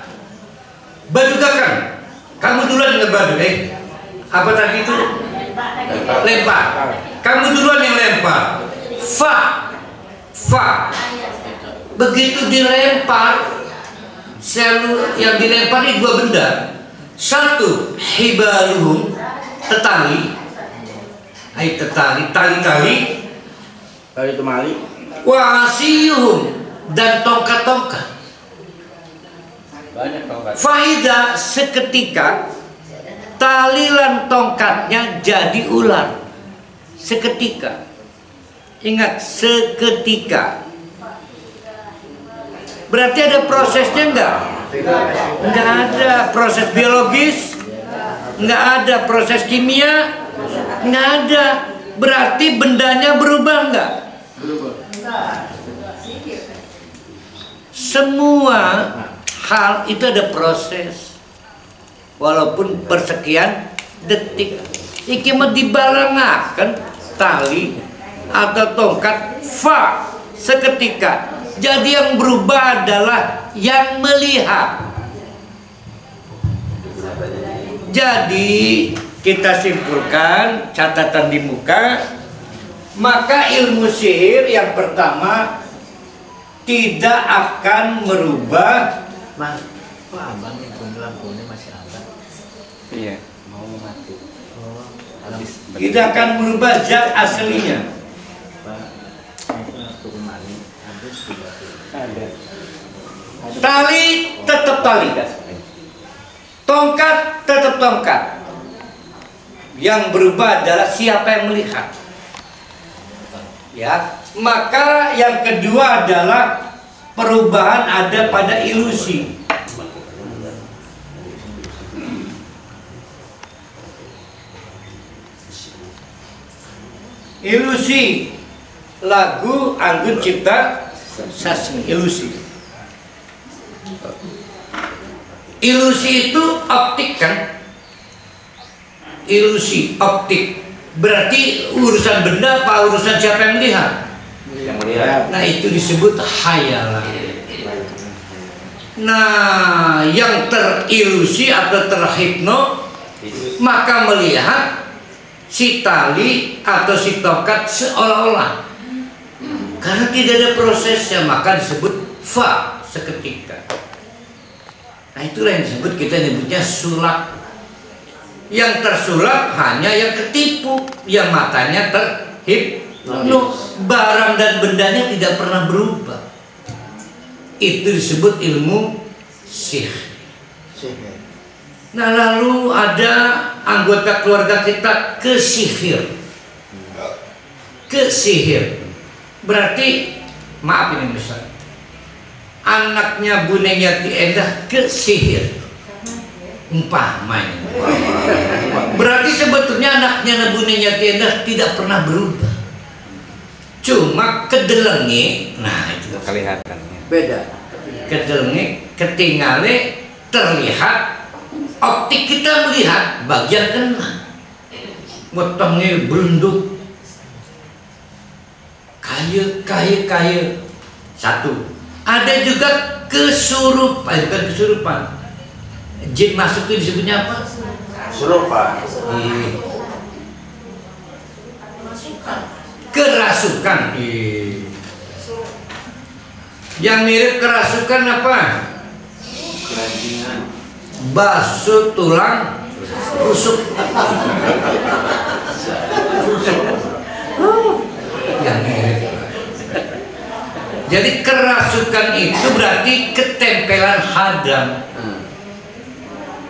Speaker 2: badugakan, kamu duluan ngebadu, apa tadi itu? Lempar. Kamu duluan yang lempar. Fa. Begitu dilempar, yang dilempar ini dua benda. Satu, hibaluhum, tali
Speaker 4: temali.
Speaker 2: Wa asiyuhum, dan tongkat-tongkat.
Speaker 3: Banyak tongkat.
Speaker 2: Faidah, seketika talilan tongkatnya jadi ular. Seketika. Ingat, seketika. Berarti ada prosesnya enggak? Enggak ada proses biologis, enggak ada proses kimia, enggak ada. Berarti bendanya berubah enggak? Semua hal itu ada proses, walaupun persekian detik. Iki mah dibalangakan tali atau tongkat fa seketika. Jadi yang berubah adalah yang melihat. Jadi kita simpulkan, catatan di muka, maka ilmu sihir yang pertama tidak akan merubah.
Speaker 4: Mas, kok abang itu lampunya masih abang?
Speaker 5: Iya, mau mati. Habis.
Speaker 2: Tidak akan merubah zat aslinya.
Speaker 4: Pak, itu waktu kemarin habis sudah
Speaker 5: Ada.
Speaker 2: Tali tetap tali, tongkat tetap tongkat. Yang berubah adalah siapa yang melihat. Ya, maka yang kedua adalah perubahan ada pada ilusi. Ilusi lagu Anggun Cipta Sasmi, ilusi. Ilusi itu optik kan? Ilusi optik. Berarti urusan benda apa urusan siapa yang melihat?
Speaker 5: Yang melihat.
Speaker 2: Nah itu disebut khayalan. Nah yang terilusi atau terhipno maka melihat si tali atau si tongkat seolah-olah, karena tidak ada prosesnya, maka disebut fa seketika. Nah itulah yang disebut, kita nyebutnya sulap. Yang tersulap hanya yang ketipu, yang matanya terhipno, barang dan bendanya tidak pernah berubah. Itu disebut ilmu sihir. Nah, lalu ada anggota keluarga kita kesihir. Kesihir berarti, maaf ini besar, anaknya Bu Neng Yati Endah kesihir. Umpamanya. Berarti sebetulnya anaknya Bu Neng Yati Endah tidak pernah berubah. Cuma kedelenge, nah itu
Speaker 5: kelihatannya
Speaker 4: Beda.
Speaker 2: kedelenge ketinggalan terlihat, optik kita melihat bagian kena, wetenge berunduk, kayu. Satu. Ada juga kesurupan, bukan kesurupan. Jin masuk itu disebutnya apa?
Speaker 5: Kesurupan.
Speaker 2: Kerasukan. Yang mirip kerasukan apa?
Speaker 5: Keranjingan.
Speaker 2: Basuh tulang rusuk. Yang mirip. Jadi kerasukan itu berarti ketempelan hadam.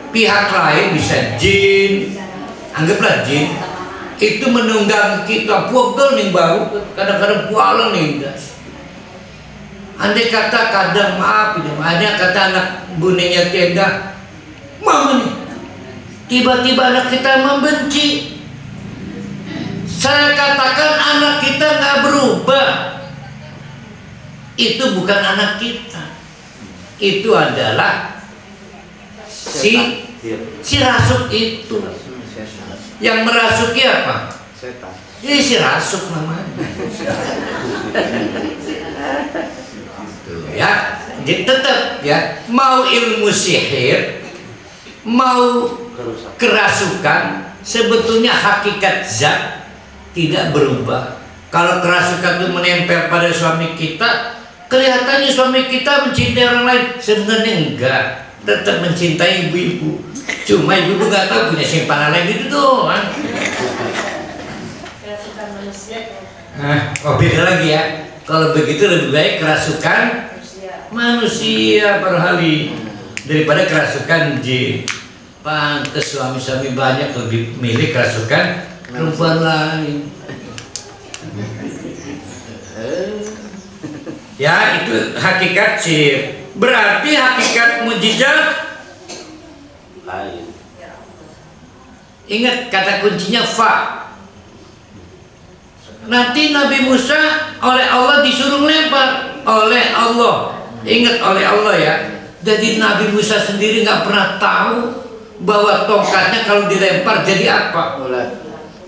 Speaker 2: Pihak lain bisa jin, anggaplah jin, itu menunggang kita, pukul nih bau, kadang-kadang pualang nih. Andai kata kadang maaf, ada kata anak Bu Neng Yati Endah, mama nih, tiba-tiba anak kita membenci. Saya katakan anak kita nggak berubah. Itu bukan anak kita. Itu adalah si rasuk itu. Yang merasuki apa?
Speaker 5: Setan.
Speaker 2: Ini si rasuk namanya. Tuh ya, jadi tetap ya, mau ilmu sihir, mau kerasukan, sebetulnya hakikat zat tidak berubah. Kalau kerasukan itu menempel pada suami kita, kelihatannya suami kita mencintai orang lain, sebenarnya enggak, tetap mencintai ibu-ibu. Cuma ibu-ibu nggak tahu punya simpanan lain gitu doang. Oh beda lagi ya. Kalau begitu lebih baik kerasukan manusia perhali daripada kerasukan jin. Pantes suami-suami banyak lebih milih kerasukan perempuan lain. Ya, itu hakikat sihir. Berarti hakikat mujizat
Speaker 5: Lain.
Speaker 2: ingat kata kuncinya fa. Nanti Nabi Musa oleh Allah disuruh lempar oleh Allah. Ingat oleh Allah ya. Jadi Nabi Musa sendiri nggak pernah tahu bahwa tongkatnya kalau dilempar jadi apa.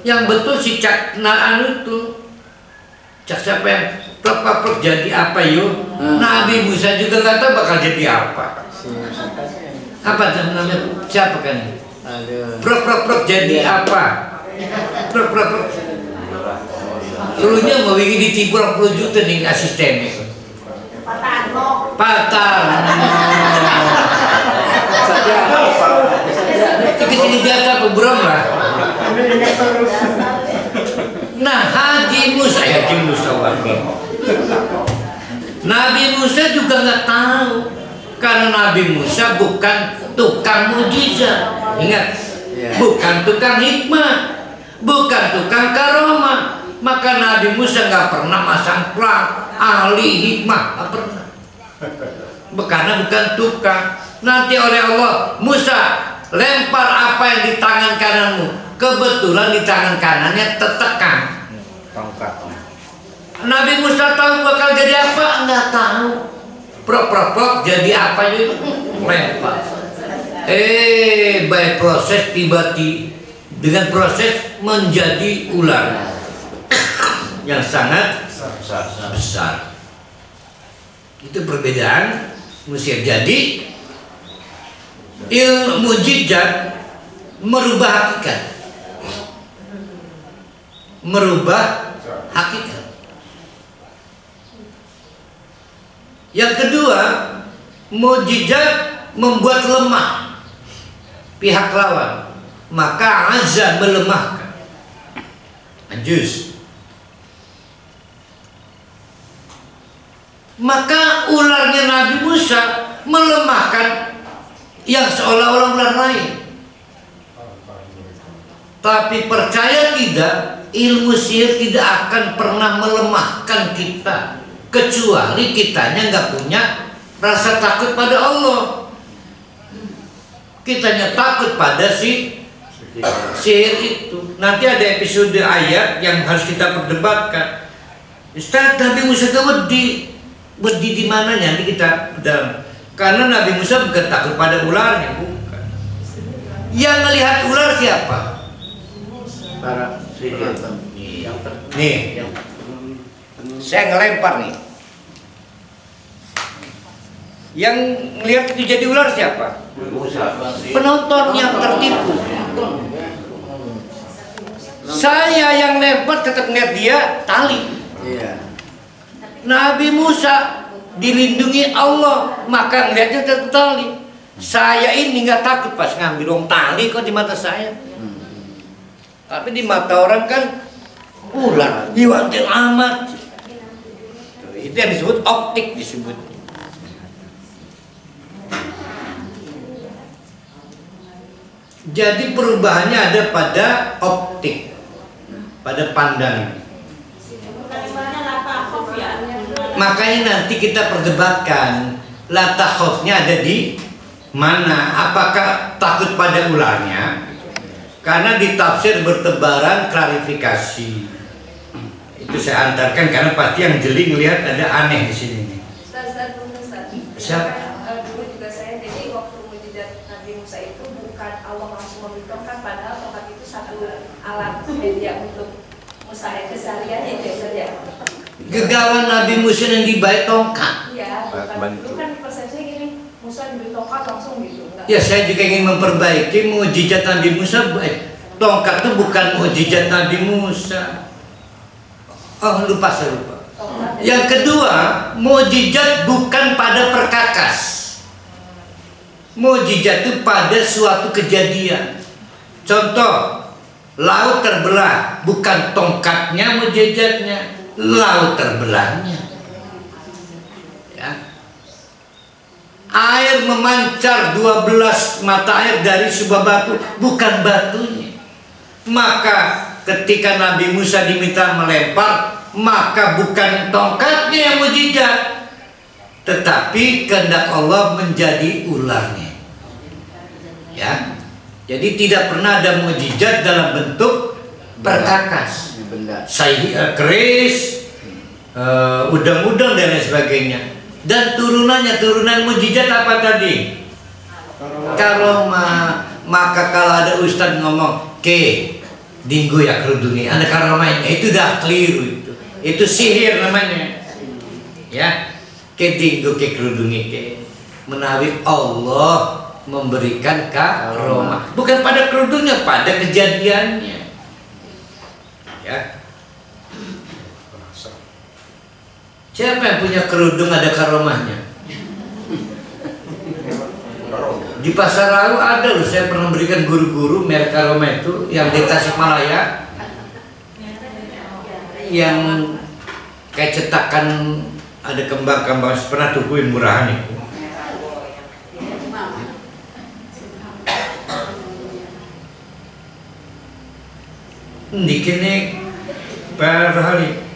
Speaker 2: Yang betul si Cak Naan itu, Cak siapa yang prok jadi apa yuk? Nabi Musa juga nggak tahu bakal jadi apa. Apa namanya? Siapa kan? Prok jadi apa? Prok. Dulunya mau ingin ditibur 10 juta nih asistennya. Patar. Itu sini jatah pemburam lah. Nah, Haji Musa Nabi Musa juga nggak tahu, karena Nabi Musa bukan tukang mujizat. Ingat, bukan tukang hikmah, bukan tukang karomah. Maka Nabi Musa nggak pernah masang plat ahli hikmah, nggak pernah. Karena bukan tukang. Nanti oleh Allah, Musa lempar apa yang di tangan kananmu. Kebetulan di tangan kanannya tertekan.
Speaker 5: Tongkat.
Speaker 2: Nabi Musa tahu bakal jadi apa? Nggak tahu. Prok jadi apa itu? Lempar. By proses tiba-tiba dengan proses menjadi ular yang sangat besar. Itu perbedaan Mesir. Jadi ilmu mujizat merubah hakikat. Merubah hakikat. Yang kedua, mujizat membuat lemah pihak lawan, maka azza melemahkan. Ajuz. Maka ularnya Nabi Musa melemahkan yang seolah-olah ular lain. Tapi percaya tidak, ilmu sihir tidak akan pernah melemahkan kita, kecuali kitanya nggak punya rasa takut pada Allah. Kitanya takut pada si sihir itu. Nanti ada episode ayat yang harus kita perdebatkan. Ustaz, Nabi Musa itu wedi di mananya? Nanti kita dalam. Karena Nabi Musa bukan takut pada ularnya, bukan. Yang melihat ular siapa?
Speaker 4: Para sihir.
Speaker 2: Nih, saya ngelempar nih. Yang melihat itu jadi ular siapa? Penonton yang tertipu. Saya yang lempar tetap ngeliat dia tali.
Speaker 4: Iya.
Speaker 2: Nabi Musa dilindungi Allah, maka ngeliatnya tetap tali. Saya ini nggak takut pas ngambil dong tali kok di mata saya. Tapi di mata orang kan ular, iwantil amat. Itu yang disebut optik disebut. Jadi perubahannya ada pada optik, pada pandangan. Makanya nanti kita perdebatkan la takhofnya ada di mana. Apakah takut pada ularnya? Karena di tafsir bertebaran klarifikasi. Itu saya antarkan karena pasti yang jeli ngelihat ada aneh di sini. Siapa?
Speaker 6: Dulu juga saya, jadi waktu mujizat Nabi Musa itu bukan Allah langsung memberitahukan, padahal tongkat itu satu alat media untuk Musa kesehariannya itu saja.
Speaker 2: Gegawan Nabi Musa yang dibaik tongkat.
Speaker 6: Iya, bukan. Dulu kan persepsinya gini, Musa diberi tongkat langsung gitu. Enggak.
Speaker 2: Ya saya juga ingin memperbaiki mukjizat Nabi Musa. Tongkat itu bukan mukjizat Nabi Musa. Oh lupa saya lupa. Yang kedua, mukjizat bukan pada perkakas. Mukjizat itu pada suatu kejadian. Contoh, laut terbelah, bukan tongkatnya mukjizatnya, laut terbelahnya. Ya. Air memancar 12 mata air dari sebuah batu, bukan batunya. Maka ketika Nabi Musa diminta melempar, maka bukan tongkatnya yang mukjizat, tetapi kehendak Allah menjadi ularnya. Ya. Jadi tidak pernah ada mukjizat dalam bentuk perkakas, keris, udang-udang dan lain sebagainya. Dan turunan mukjizat apa tadi? Karomah. Maka kalau ada ustadz ngomong ke dinggo ya kerudungi, ada karomahnya, itu dah keliru. Itu sihir namanya. Ya, ke dinggo ke kerudungi ke menawi Allah memberikan karomah, bukan pada kerudungnya, pada kejadiannya. Ya. Siapa yang punya kerudung ada karomahnya? Di Pasar Rawa ada loh, saya pernah berikan guru-guru merek karomah itu yang di Tasikmalaya, yang kayak cetakan ada kembang-kembang, pernah tukuin murahan itu. Dikini barhali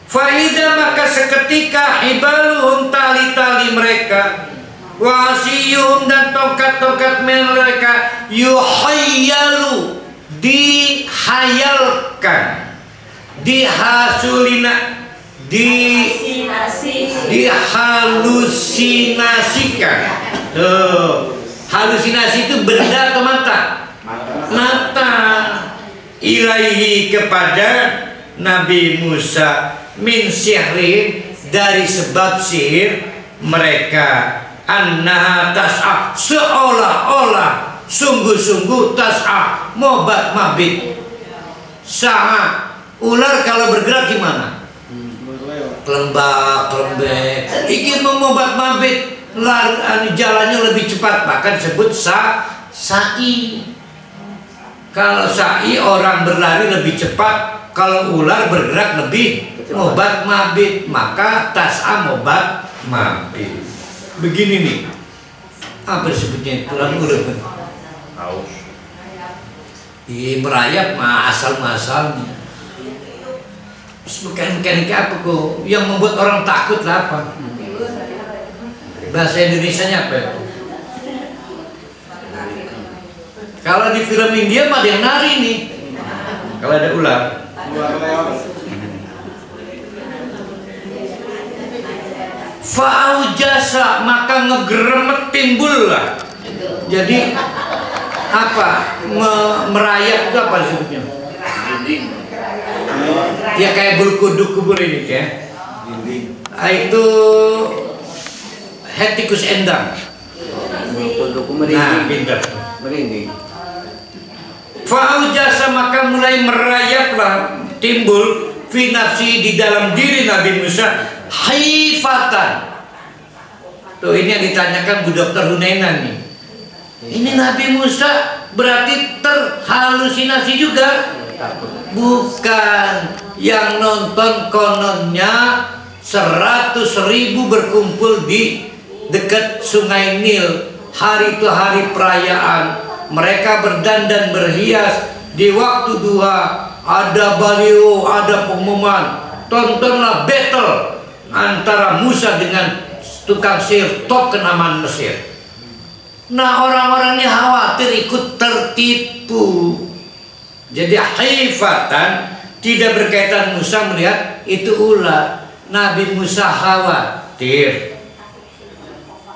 Speaker 2: faida, maka seketika hibaluhum, tali-tali mereka, wasiyuhum, dan tongkat-tongkat mereka, yuhayyalu, dihayalkan, dihasulina, dihalusinasikan. Tuh, halusinasi itu benda atau mata? Mata. Ilaihi, kepada Nabi Musa, min sihrin, dari sebab sihir mereka, annaha tas'a, seolah-olah sungguh-sungguh, tas'a, mobat mabit. Sa'a, ular kalau bergerak gimana? Kelembak-kelembek, ingin memobat mabit, jalannya lebih cepat, bahkan sebut sa'i. Kalau sa'i orang berlari lebih cepat kalau ular bergerak lebih mobat mabit, maka tas'a mobat mabit. Begini nih, apa disebutnya itu lalu
Speaker 5: Haus.
Speaker 2: merayap asal-masalnya. Mekanik apa kok? Yang membuat orang takut lah apa? Bahasa Indonesianya apa itu? Kalau di film India mah ada yang nari nih. Kalau ada ular. Fa'aujasa, maka ngegeremet timbul lah. Jadi apa? Merayap itu apa disebutnya? Ya kayak bulu kuduk kubur ini ya. Itu hetikus endang. Nah, pintar.
Speaker 4: Merinding.
Speaker 2: Fa'aujasa, maka mulai merayaplah timbul fi nafsi, di dalam diri Nabi Musa, haifatan. Tuh ini yang ditanyakan Bu Dokter Hunainan nih. Ini Nabi Musa berarti terhalusinasi juga? Bukan. Yang nonton kononnya 100.000 berkumpul di dekat Sungai Nil. Hari itu hari perayaan. Mereka berdandan berhias. Di waktu duha ada baliho, ada pengumuman. Tontonlah battle antara Musa dengan tukang sihir top kenamaan Mesir. Nah, orang-orangnya khawatir ikut tertipu. Jadi haifatan, tidak berkaitan Musa melihat itu ular. Nabi Musa khawatir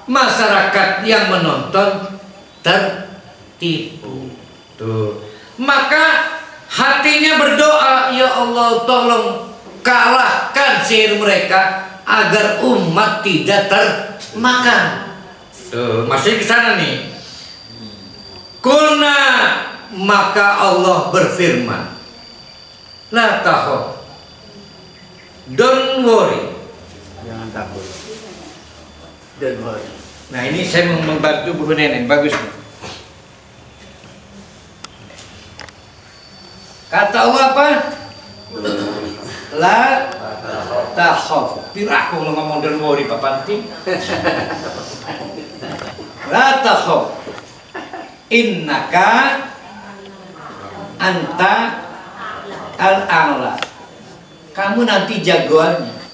Speaker 2: masyarakat yang menonton tertipu. Tuh. Maka hatinya berdoa, ya Allah tolong kalahkan sihir mereka agar umat tidak termakan. Tuh, maksudnya ke sana nih. Kulna, maka Allah berfirman, la takhaf, don't worry,
Speaker 4: Jangan takut. Don't worry.
Speaker 2: Nah ini saya membantu Bu Nenek, bagus. Kata Allah apa? La takhaf. Pira aku ngomong don't worry Pak Panti. La takhaf, innaka anta al-a'la. Kamu nanti jagoannya.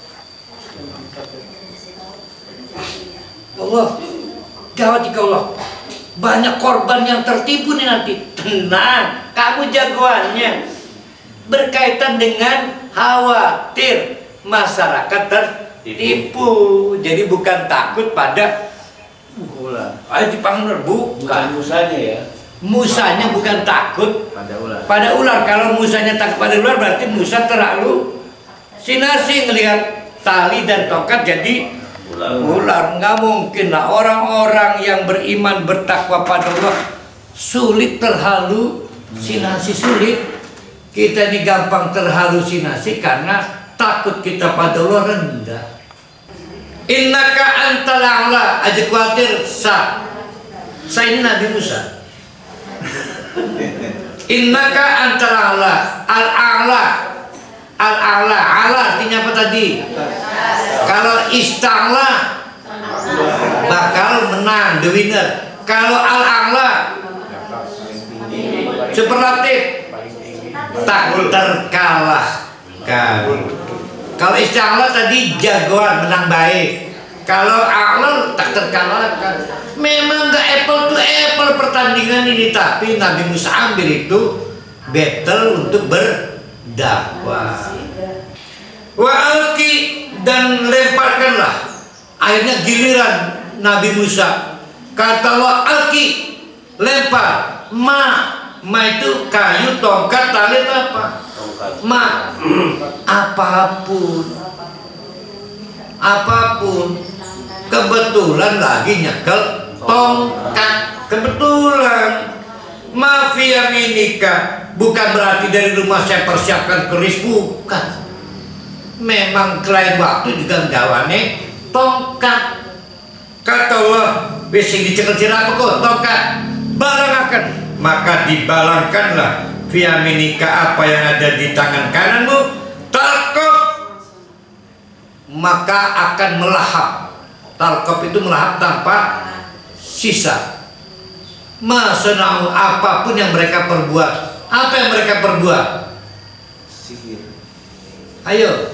Speaker 2: Allah, gawat ya Allah. Banyak korban yang tertipu nih nanti. Tenang, kamu jagoannya. Berkaitan dengan khawatir masyarakat tertipu. Jadi bukan takut pada
Speaker 4: Ular.
Speaker 2: ayo dipanggil bukan
Speaker 3: Musanya ya.
Speaker 2: Musanya bukan takut
Speaker 4: Pada ular.
Speaker 2: pada ular. Kalau Musanya takut pada ular berarti Musa terlalu sinasi ngelihat tali dan tongkat jadi ular. Nggak mungkin lah orang-orang yang beriman bertakwa pada Allah sulit terhalusinasi. Sulit. Kita ini gampang terhalusinasi karena takut kita pada Allah rendah. Innaka antal a'la, aja khawatir saya ini Nabi Musa. Innaka antal a'la, al-a'la, al-a'la, ala artinya apa tadi? Kalau ista'la bakal menang, the winner. Kalau al-a'la superlatif, tak terkalahkan. Kalau ista'la tadi jagoan, menang baik. Kalau a'la tak terkalahkan. Memang gak apple to apple pertandingan ini, tapi Nabi Musa ambil itu battle untuk berdakwah. Wa alqi, dan lemparkanlah. Akhirnya giliran Nabi Musa. Kata Allah, alqi, lempar. Ma itu kayu, tongkat, tali apa? Apapun. Kebetulan lagi nyekel tongkat. Kebetulan. Mafia minika, bukan berarti dari rumah saya persiapkan keris, bukan. Memang kelain waktu juga gawane tongkat. Kata Allah, besok dicekel apa kok tongkat? Balangakan. Maka dibalangkanlah
Speaker 7: Fiaminika, apa yang ada di tangan kananmu, talqaf, maka akan melahap. Talqaf itu melahap tanpa sisa. Masana'u, apapun yang mereka perbuat. Apa yang mereka perbuat?
Speaker 4: Sihir.
Speaker 7: Ayo.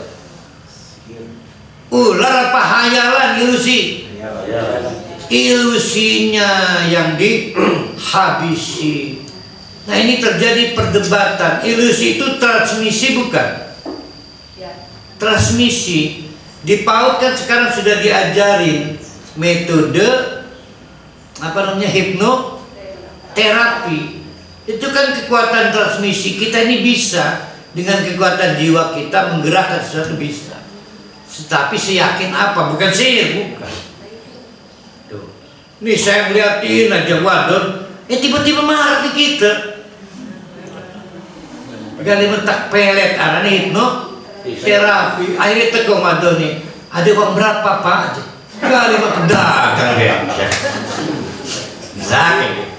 Speaker 7: Ular apa hayalan, ilusi? Ilusinya yang dihabisi. Nah, ini terjadi perdebatan. Ilusi itu transmisi bukan? Transmisi. Di PAUD kan sekarang sudah diajarin metode apa namanya, hipnoterapi. Itu kan kekuatan transmisi. Kita ini bisa dengan kekuatan jiwa kita menggerakkan sesuatu, bisa. Tapi seyakin apa? Bukan sihir, bukan. Tuh. Nih saya ngeliatin aja wadon, tiba-tiba marah di kita. Gali mentak pelet, arahnya hipnoterapi. Akhirnya teguh wadon nih. Ada uang berapa Pak? Gali pedagang ya. Sakit.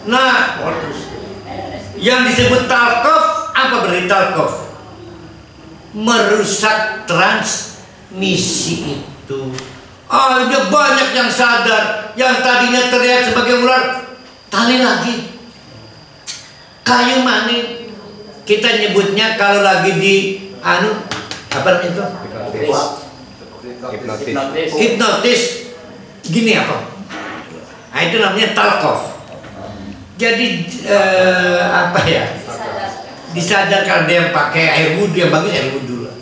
Speaker 7: Nah, yang disebut talqaf, apa berarti talqaf? Merusak transmisi itu. Ada banyak yang sadar, yang tadinya terlihat sebagai ular, tali lagi. Kayu manis. Kita nyebutnya kalau lagi di apa itu? Hipnotis. Gini apa? Nah, itu namanya talqaf. Jadi apa ya? Disadarkan, dia yang pakai air wudhu, yang bagus air wudhu lah.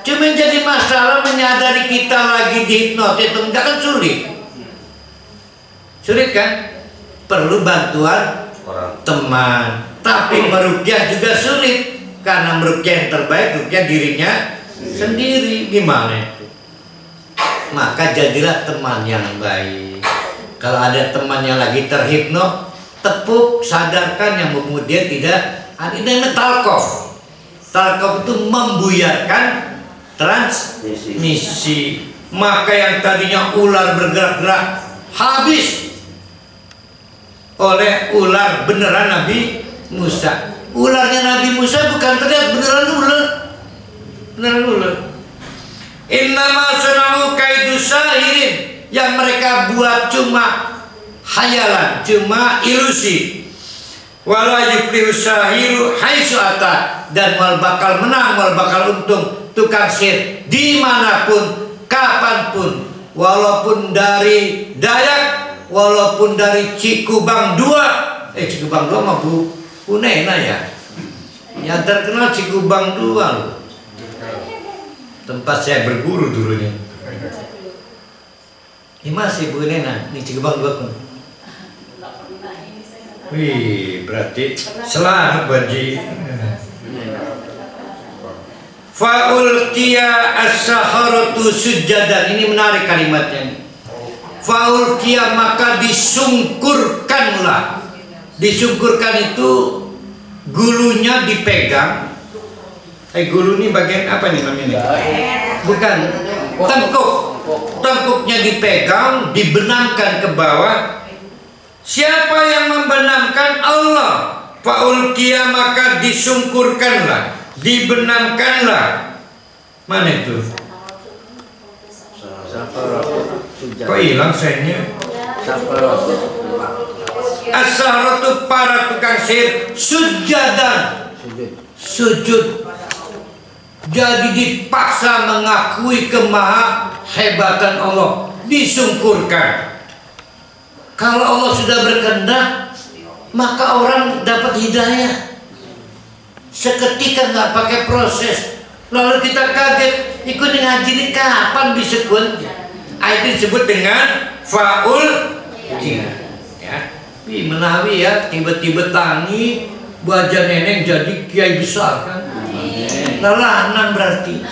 Speaker 7: Cuma jadi masalah menyadari kita lagi dihipnotis itu enggak, kan sulit. Sulit kan? Perlu bantuan teman. Tapi meruqyah juga sulit, karena meruqyah yang terbaik ruqyah dirinya sendiri. Gimana itu? Maka jadilah teman yang baik. Kalau ada teman yang lagi terhipno, tepuk, sadarkan, yang kemudian tidak. Ini namanya talqaf. Talqaf itu membuyarkan transmisi. Maka yang tadinya ular bergerak-gerak habis oleh ular beneran Nabi Musa. Ularnya Nabi Musa bukan terlihat, beneran ular. Beneran ular. Innama sana'u kaidu sahirin. Yang mereka buat cuma hayalan, cuma ilusi. Wala yuflihu sahiru haitsu ata, dan wal bakal menang, wal bakal untung tukang sihir dimanapun, kapanpun, walaupun dari Dayak, walaupun dari Cikubang 2. Cikubang 2 mah Bu Unena ya. Yang terkenal Cikubang 2 loh. Tempat saya berguru dulunya. Ini masih Bu Unena, ini Cikubang 2 pun. Wih, berarti selamat Baji. Fa'ulqiya as-saharatu sujadan. Ini menarik kalimatnya. Fa'ulqiya, maka disungkurkanlah. Disungkurkan itu gulunya dipegang. Gulu ini bagian apa nih namanya? Bukan, tengkuk. Tengkuknya dipegang, dibenamkan ke bawah. Siapa yang membenamkan? Allah. Fa'ulqiya, maka disungkurkanlah, dibenamkanlah. Mana itu? Kok hilang sayangnya? As-saharatu, para tukang sihir, sujadan, sujud. Jadi dipaksa mengakui kemahahebatan Allah, disungkurkan. Kalau Allah sudah berkehendak, maka orang dapat hidayah seketika, nggak pakai proses. Lalu kita kaget, ikut ngaji ini kapan bisa kunci? Itu disebut dengan faul ya. Menawi ya, tiba-tiba tangi wajah nenek jadi kiai besar kan? Lalanan berarti.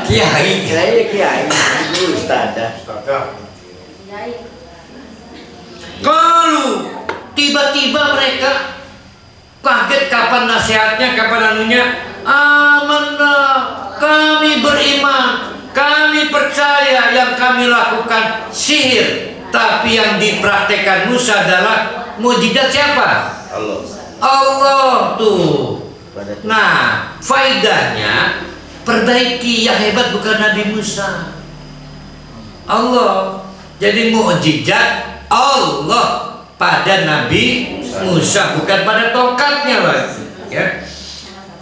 Speaker 7: Kiai, ustadzah. Kalau tiba-tiba mereka kaget, kapan nasihatnya, kapan anunya, amanah, kami beriman, kami percaya yang kami lakukan sihir, tapi yang dipraktekkan Musa adalah mukjizat siapa?
Speaker 4: Allah.
Speaker 7: Allah tuh. Nah, faedahnya perbaiki, yang hebat bukan Nabi Musa, Allah. Jadi mukjizat Allah pada Nabi Musa, bukan pada tongkatnya lagi. Ya.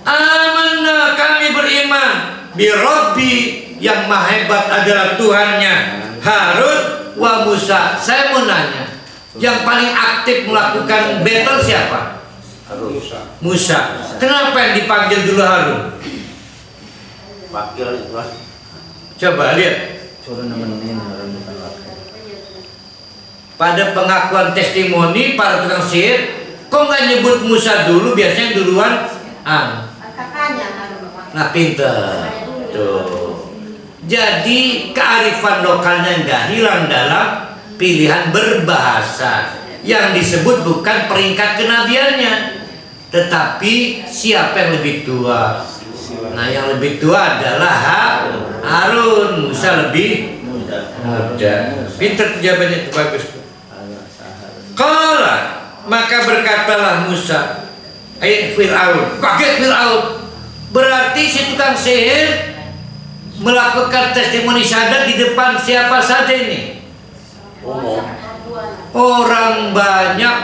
Speaker 7: Amanna, kami beriman bi Rabbi, yang maha hebat adalah Tuhannya Harun wa Musa. Saya mau nanya, yang paling aktif melakukan battle siapa? Musa. Kenapa yang dipanggil dulu Harun?
Speaker 4: Wakil itu.
Speaker 7: Coba lihat. Pada pengakuan testimoni para tukang sihir, kok nggak nyebut Musa dulu? Biasanya duluan
Speaker 6: kakaknya.
Speaker 7: Nah, pinter. Tuh. Jadi kearifan lokalnya nggak hilang dalam pilihan berbahasa. Yang disebut bukan peringkat kenabiannya, tetapi siapa yang lebih tua. Nah, yang lebih tua adalah Harun. Musa lebih muda. Pinter jawabannya, itu bagus. Qala, maka berkatalah Musa, Fir'aun. Kaget Fir'aun. Berarti si tukang sihir melakukan testimoni syahadat di depan siapa saja ini? Orang banyak,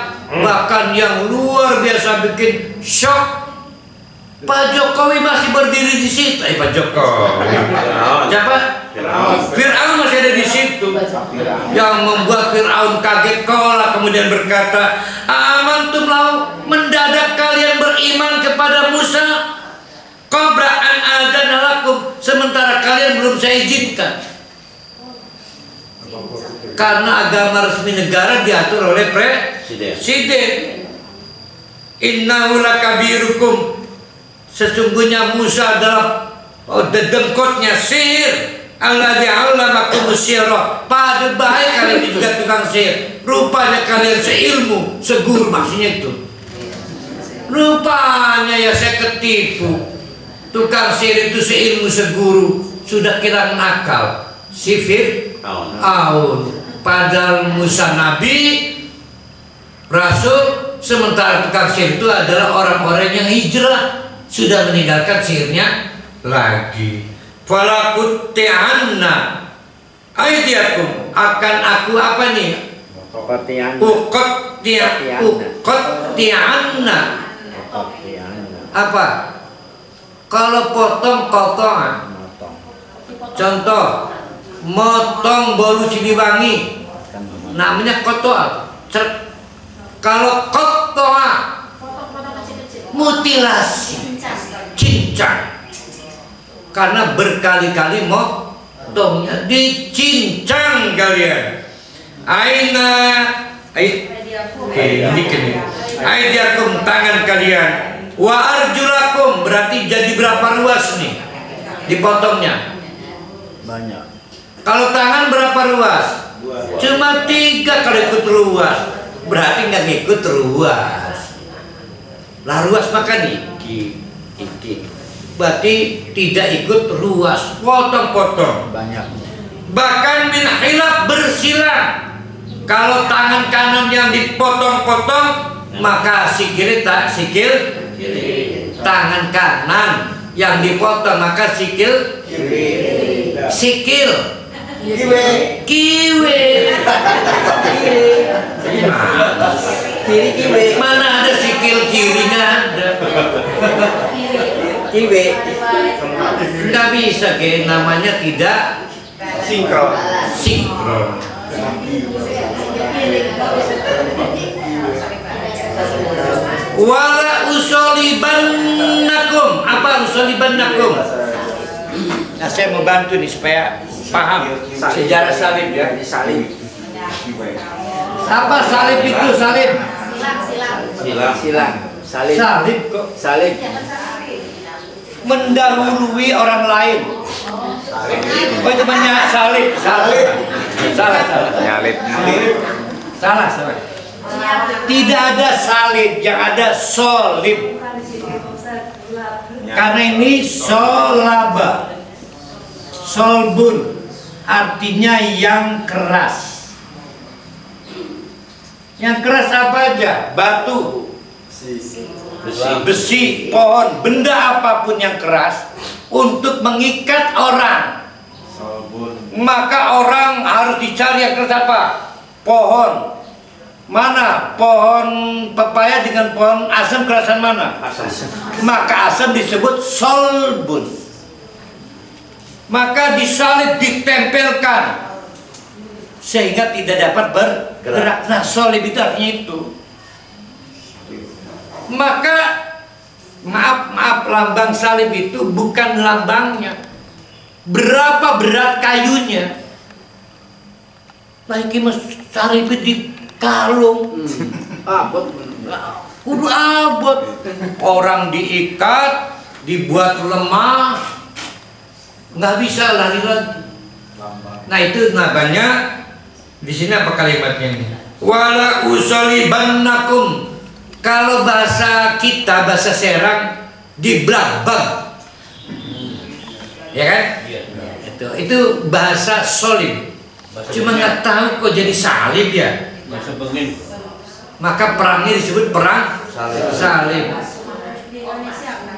Speaker 7: bahkan yang luar biasa bikin shock. Pak Jokowi masih berdiri di situ. Pak Jokowi. Siapa? Fir'aun masih ada di situ. Yang membuat Fir'aun kaget, kola kemudian berkata, amantum lau, mendadak kalian beriman kepada Musa qabla an adzana lakum, sementara kalian belum saya izinkan. Karena agama resmi negara diatur oleh presiden. Innahu lakabirukum, sesungguhnya Musa adalah dedengkotnya sihir. Alladzi 'allamakum syi'ra, pada bahaya kalian juga tukang sihir. Rupanya kalian seilmu, seguru, maksudnya itu. Rupanya ya saya ketipu. Tukang sihir itu seilmu seguru, sudah kira nakal. Sifir Aun. Padahal Musa Nabi, Rasul, sementara tukang sihir itu adalah orang-orang yang hijrah, sudah meninggalkan sihirnya lagi. Falakutti'anna aydiakum, akan aku apa nih? Ukotti'anna. Apa? Kalau potong kotongan. Contoh, motong bolu Siliwangi, namanya kotoa. Kalau kotoa, mutilasi, cincang. Karena berkali-kali motongnya, dicincang kalian. Aina, aidiakum, tangan kalian. Wa arjulakum, berarti jadi berapa ruas nih dipotongnya?
Speaker 4: Banyak.
Speaker 7: Kalau tangan berapa ruas? Cuma 3 kalau ikut ruas. Berarti nggak ngikut ruas. Lah ruas maka iki. Berarti tidak ikut ruas. Potong-potong.
Speaker 4: Banyak.
Speaker 7: Bahkan min hilaf, bersilang. Kalau tangan kanan yang dipotong-potong, maka sikil kiri. Tangan kanan yang dipotong, maka sikil kiri. Sikil kiwe.
Speaker 4: Kiri.
Speaker 7: Mana ada sikil kirinya ada.
Speaker 4: Kiwe.
Speaker 7: Nggak bisa, ke namanya tidak sinkron. Wala usolibannakum. Apa usolibannakum? Nah, saya mau bantu nih supaya paham sejarah salib ya.
Speaker 4: Salib.
Speaker 7: Apa salib itu? Salib.
Speaker 4: Silang. Salib.
Speaker 7: Salib kok.
Speaker 4: Salib.
Speaker 7: Mendahului orang lain. Oh, itu banyak salib. Salah. Salah. Tidak ada salib, yang ada solib. Karena ini solaba, solbun, artinya yang keras. Yang keras apa aja? Batu, besi, pohon, benda apapun yang keras untuk mengikat orang. Maka orang harus dicari yang keras apa? Pohon. Mana pohon pepaya dengan pohon asam kerasan mana? Maka asam disebut solbun. Maka disalib, ditempelkan sehingga tidak dapat bergerak. Nah, solib itu artinya itu. Maka maaf, lambang salib itu bukan lambangnya. Berapa berat kayunya? Lagi mas salib di kalung,
Speaker 4: Abot.
Speaker 7: kudu abot. Orang diikat, dibuat lemah, nggak bisa lari lagi. Nah itu namanya di sini apa kalimatnya ini? Wala usolibannakum. Kalau bahasa kita, bahasa Serang, diblagbag, ya kan? Itu bahasa solib. Cuma nggak tahu kok jadi salib ya. Maka perangnya disebut perang salib.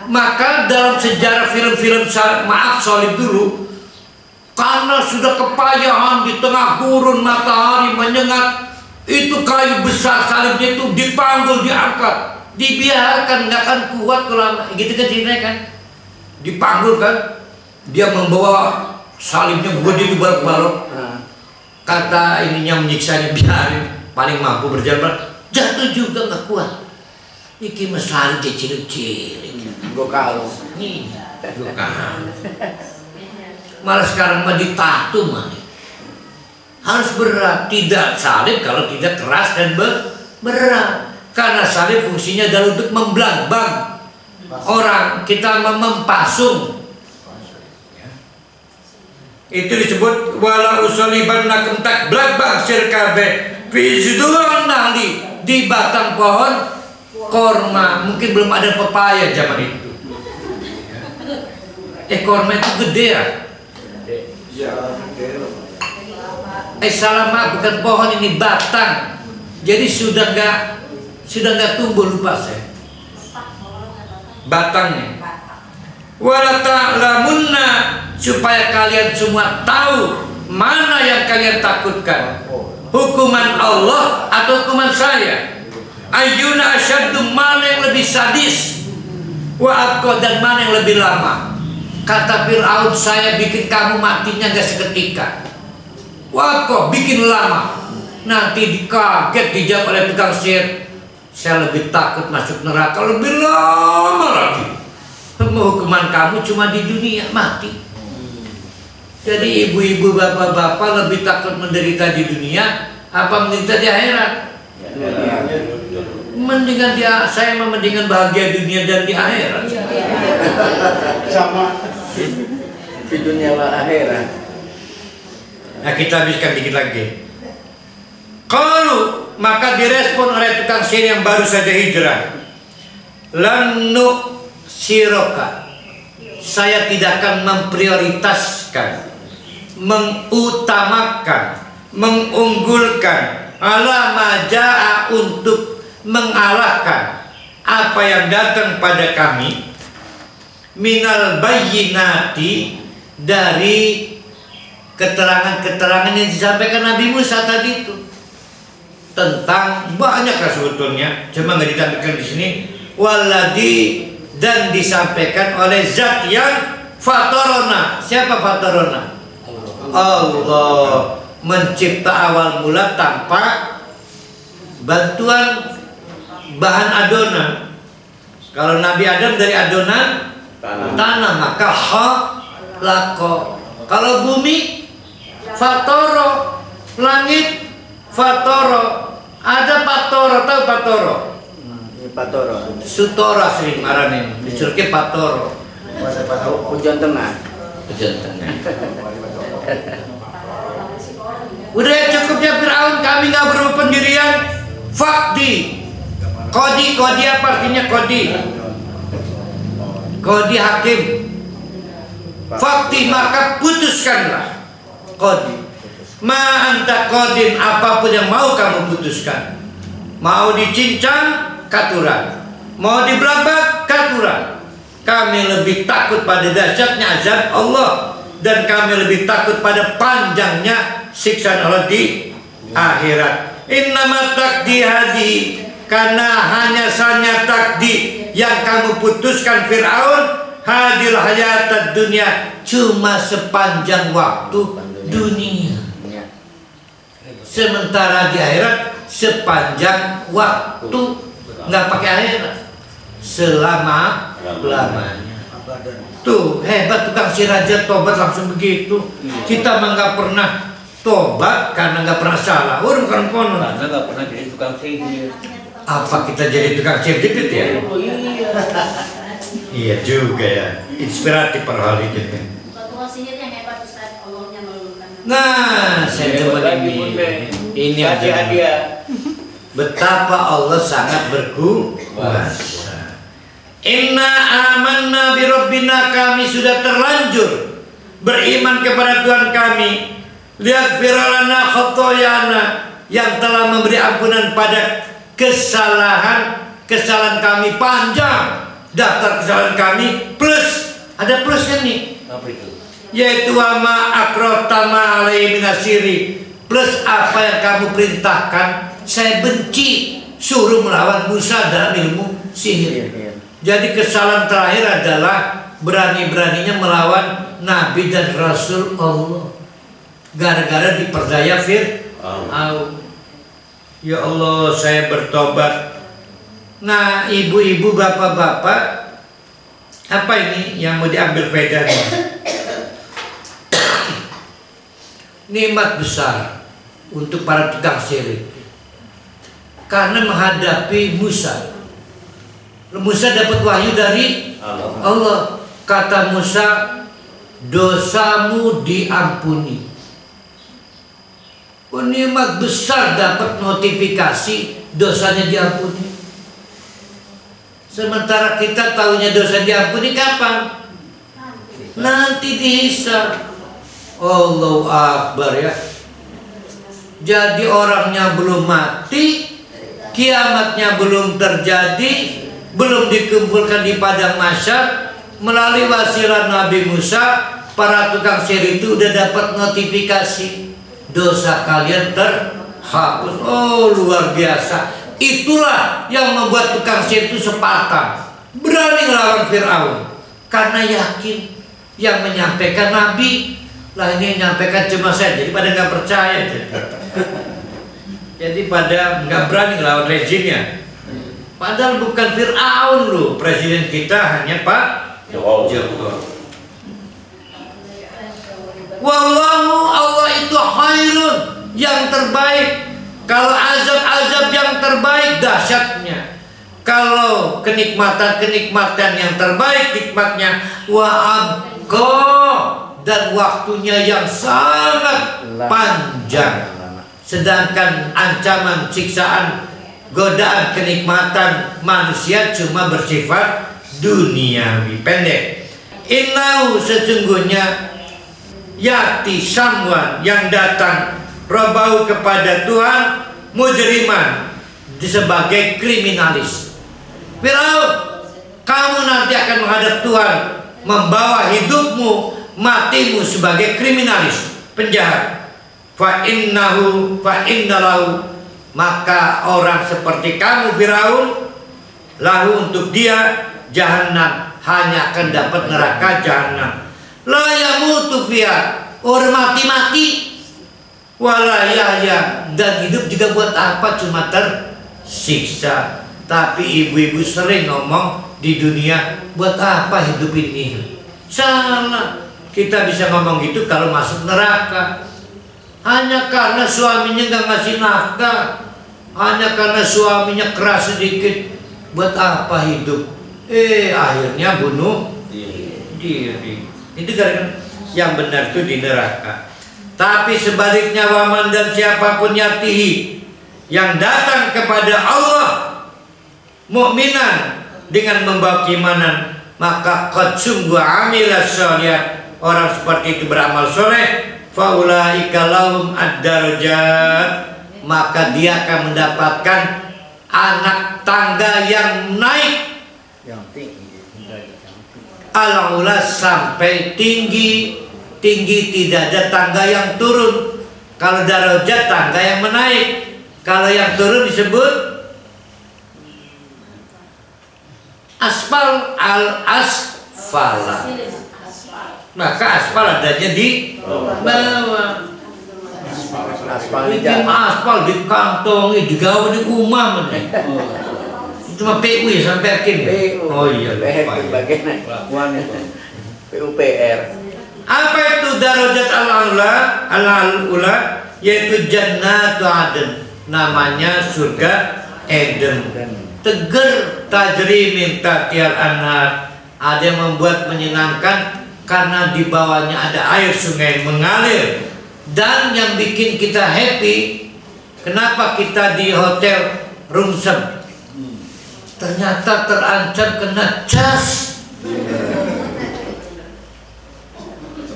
Speaker 7: Maka dalam sejarah film-film solib dulu, karena sudah kepayahan di tengah gurun matahari menyengat, itu kayu besar salibnya itu dipanggul, diangkat, dibiarkan, nggak akan kuat kalau gitu kan ceritanya kan. Dipanggul kan, dia membawa salibnya gede dibalok-balok. Kata ininya menyiksanya, biarin, paling mampu berjalan, jatuh juga nggak kuat. Iki mesalib cilik-cilik.
Speaker 4: Gue kalau.
Speaker 7: Nih, bukan. Malah sekarang mah ditatu mah. Harus berat, tidak salib kalau tidak keras dan berat. Karena salib fungsinya adalah untuk memblagbag orang, kita mempasung. Itu disebut wala usolibannakum tak blagbag sirkabe fizdurun nahli, di batang pohon korma. Mungkin belum ada pepaya zaman itu. Korma itu gede ya. Salama bukan pohon, ini batang. Jadi sudah nggak tumbuh, lupa saya batangnya. Wala ta'lamunna, supaya kalian semua tahu mana yang kalian takutkan, hukuman Allah atau hukuman saya. Ayyuna asyaddu, mana yang lebih sadis, wa abqa, dan mana yang lebih lama. Kata Fir'aun, saya bikin kamu matinya gak seketika, wa abqa, bikin lama, nanti dikaget dijawab oleh tukang sihir. Saya lebih takut masuk neraka lebih lama lagi. Hukuman kamu cuma di dunia, mati. Jadi ibu-ibu, bapak-bapak lebih takut menderita di dunia apa menderita di akhirat? Mendingan saya mendingan bahagia dunia dan di akhirat.
Speaker 4: Sama di dunia lah akhirat.
Speaker 7: Nah kita habiskan dikit lagi. Kalau maka direspon oleh tukang sihir yang baru saja hijrah, lanu siroka, saya tidak akan memprioritaskan, mengutamakan, mengunggulkan ala majaa, untuk mengalahkan apa yang datang pada kami minal bayyinati, dari keterangan-keterangan yang disampaikan Nabi Musa tadi itu. Tentang banyak lah sebetulnya, cuma nggak ditampilkan di sini. Waladi, dan disampaikan oleh zat yang fatorona. Siapa fatorona? Allah mencipta awal mula tanpa bantuan bahan adonan. Kalau Nabi Adam dari adonan tanah, maka lako. Kalau bumi fatoro, langit fatoro. Ada patoro, tahu patoro?
Speaker 4: Patoro.
Speaker 7: Sutora sering maranin, disuruhnya patoro.
Speaker 4: Hujan tengah.
Speaker 7: Hujan tengah. Udah cukupnya Fir'aun, kami nggak berpendirian. Fakdi, kodi apa artinya kodi? Kodi hakim. Fakdi, maka putuskanlah. Kodi. Ma anta kodin, apapun yang mau kamu putuskan. mau dicincang katuran, mau dibelabak katuran. Kami lebih takut pada dahsyatnya azab Allah, dan kami lebih takut pada panjangnya siksa Allah di akhirat. Innama takdi hadi, karena hanya saja takdir yang kamu putuskan Fir'aun, hadil hayatad dunia, cuma sepanjang waktu dunia. Sementara di akhirat sepanjang waktu, nggak pakai akhirat, selama-lamanya. Tuh hebat tukang sihir aja tobat langsung begitu. Kita mah nggak pernah tobat karena nggak pernah salah. Bukan konon.
Speaker 3: Karena nggak pernah jadi tukang sihir.
Speaker 7: Apa kita jadi tukang sihir gitu ya?
Speaker 3: Oh iya.
Speaker 7: Iya juga ya. Inspiratif per hal itu.
Speaker 8: Tukang sihir yang hebat Ustaz, Allahnya meluluhkan.
Speaker 7: Nah, saya coba ini aja. Betapa Allah sangat berkuasa. Inna amanna bi rabbina, kami sudah terlanjur beriman kepada Tuhan kami. Liyaghfir lana khotoyana, yang telah memberi ampunan pada kesalahan kami panjang. Daftar kesalahan kami plus, ada plusnya nih.
Speaker 3: Apa itu?
Speaker 7: Yaitu wama akrotama alaihi minasiri, plus apa yang kamu perintahkan saya benci, suruh melawan Musa dalam ilmu sihir. Jadi kesalahan terakhir adalah berani-beraninya melawan Nabi dan Rasul Allah, gara-gara diperdaya Fir'aun. Ya Allah, saya bertobat. Nah, ibu-ibu, bapak-bapak, apa ini yang mau diambil faedahnya? Nikmat besar untuk para tukang sihir, karena menghadapi Musa. Musa dapat wahyu dari Allah. Kata Musa, dosamu diampuni. Nikmat besar dapat notifikasi dosanya diampuni. Sementara kita tahunya dosa diampuni kapan? Nanti dihisab. Allahu Akbar ya. Jadi orangnya belum mati, kiamatnya belum terjadi, belum dikumpulkan di padang mahsyar, melalui wasilah Nabi Musa, para tukang sihir itu udah dapat notifikasi dosa kalian terhapus. Oh, luar biasa. Itulah yang membuat tukang sihir itu sepadan, berani melawan Fir'aun, karena yakin yang menyampaikan Nabi. Lah ini yang menyampaikan cuma saya, jadi pada nggak percaya. Jadi pada nggak berani melawan rezimnya. Padahal bukan Fir'aun loh, presiden kita hanya Pak Jokowi. Wallahu, Allah itu khairun, yang terbaik. Kalau azab-azab yang terbaik dahsyatnya. Kalau kenikmatan-kenikmatan yang terbaik nikmatnya, wa abqa, dan waktunya yang sangat panjang. Sedangkan ancaman, siksaan, godaan, kenikmatan manusia cuma bersifat duniawi, pendek. Innahu, sesungguhnya, yati someone, yang datang Rabau kepada Tuhan, mujriman, sebagai kriminalis. Fir'aun, kamu nanti akan menghadap Tuhan, membawa hidupmu, matimu sebagai kriminalis, penjahat. Fa innahu fa innalahu, maka orang seperti kamu Fir'aun, lahu, untuk dia Jahannam, hanya akan dapat neraka Jahannam. La yamutu fiha, orang mati-mati, wala yahya, dan hidup juga buat apa, cuma tersiksa. Tapi ibu-ibu sering ngomong di dunia, buat apa hidup ini? Salah. Kita bisa ngomong gitu kalau masuk neraka. Hanya karena suaminya nggak ngasih nafkah, hanya karena suaminya keras sedikit, buat apa hidup? Akhirnya bunuh diri. Itu gara-gara yang benar itu di neraka. Tapi sebaliknya, waman, dan siapapun yatihi, yang datang kepada Allah mukminan, dengan membawa keimanan, maka qad sungguh amilas sholihat, orang seperti itu beramal soleh, faulaika lahum ad-darajat, maka dia akan mendapatkan anak tangga yang naik
Speaker 4: Yang tinggi.
Speaker 7: al-ula sampai tinggi. Tinggi, tidak ada tangga yang turun. Kalau darajat tangga yang menaik. Kalau yang turun disebut asfal, al-asfala. Maka asfal adanya di bawah.
Speaker 4: Aspal
Speaker 7: Bikin aspal di kantong, digawe di rumah mana? Cuma PU ya sampai akhir ya? Oh iya, lupa ya.
Speaker 4: Bagian kelakuan itu. PUPR.
Speaker 7: Apa itu darajat al-ula? Yaitu jannatu Aden. Namanya surga Eden. Teger tajri min tahtihal anhar. Ada yang membuat menyenangkan karena di bawahnya ada air sungai mengalir. Dan yang bikin kita happy, kenapa kita di hotel Rungsem ternyata terancam kena cas.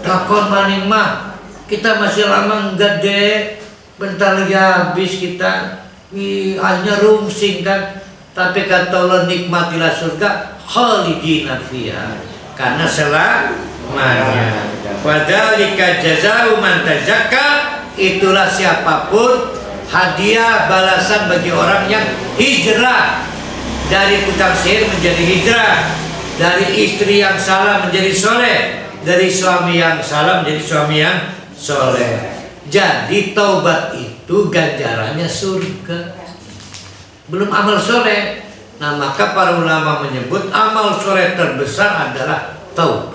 Speaker 7: Takon maning mah, kita masih lama enggak deh, bentar lagi habis kita. Hanya rungsing kan. Tapi kata Allah, nikmatilah surga khalidina fiha, karena selamanya. Wadzalika jazaa'u man tazakka, itulah siapapun hadiah balasan bagi orang yang hijrah dari tukang sihir menjadi hijrah, dari istri yang salah menjadi soleh, dari suami yang salah menjadi suami yang soleh. Jadi taubat itu ganjarannya surga, belum amal soleh. Nah maka para ulama menyebut amal soleh terbesar adalah taubat.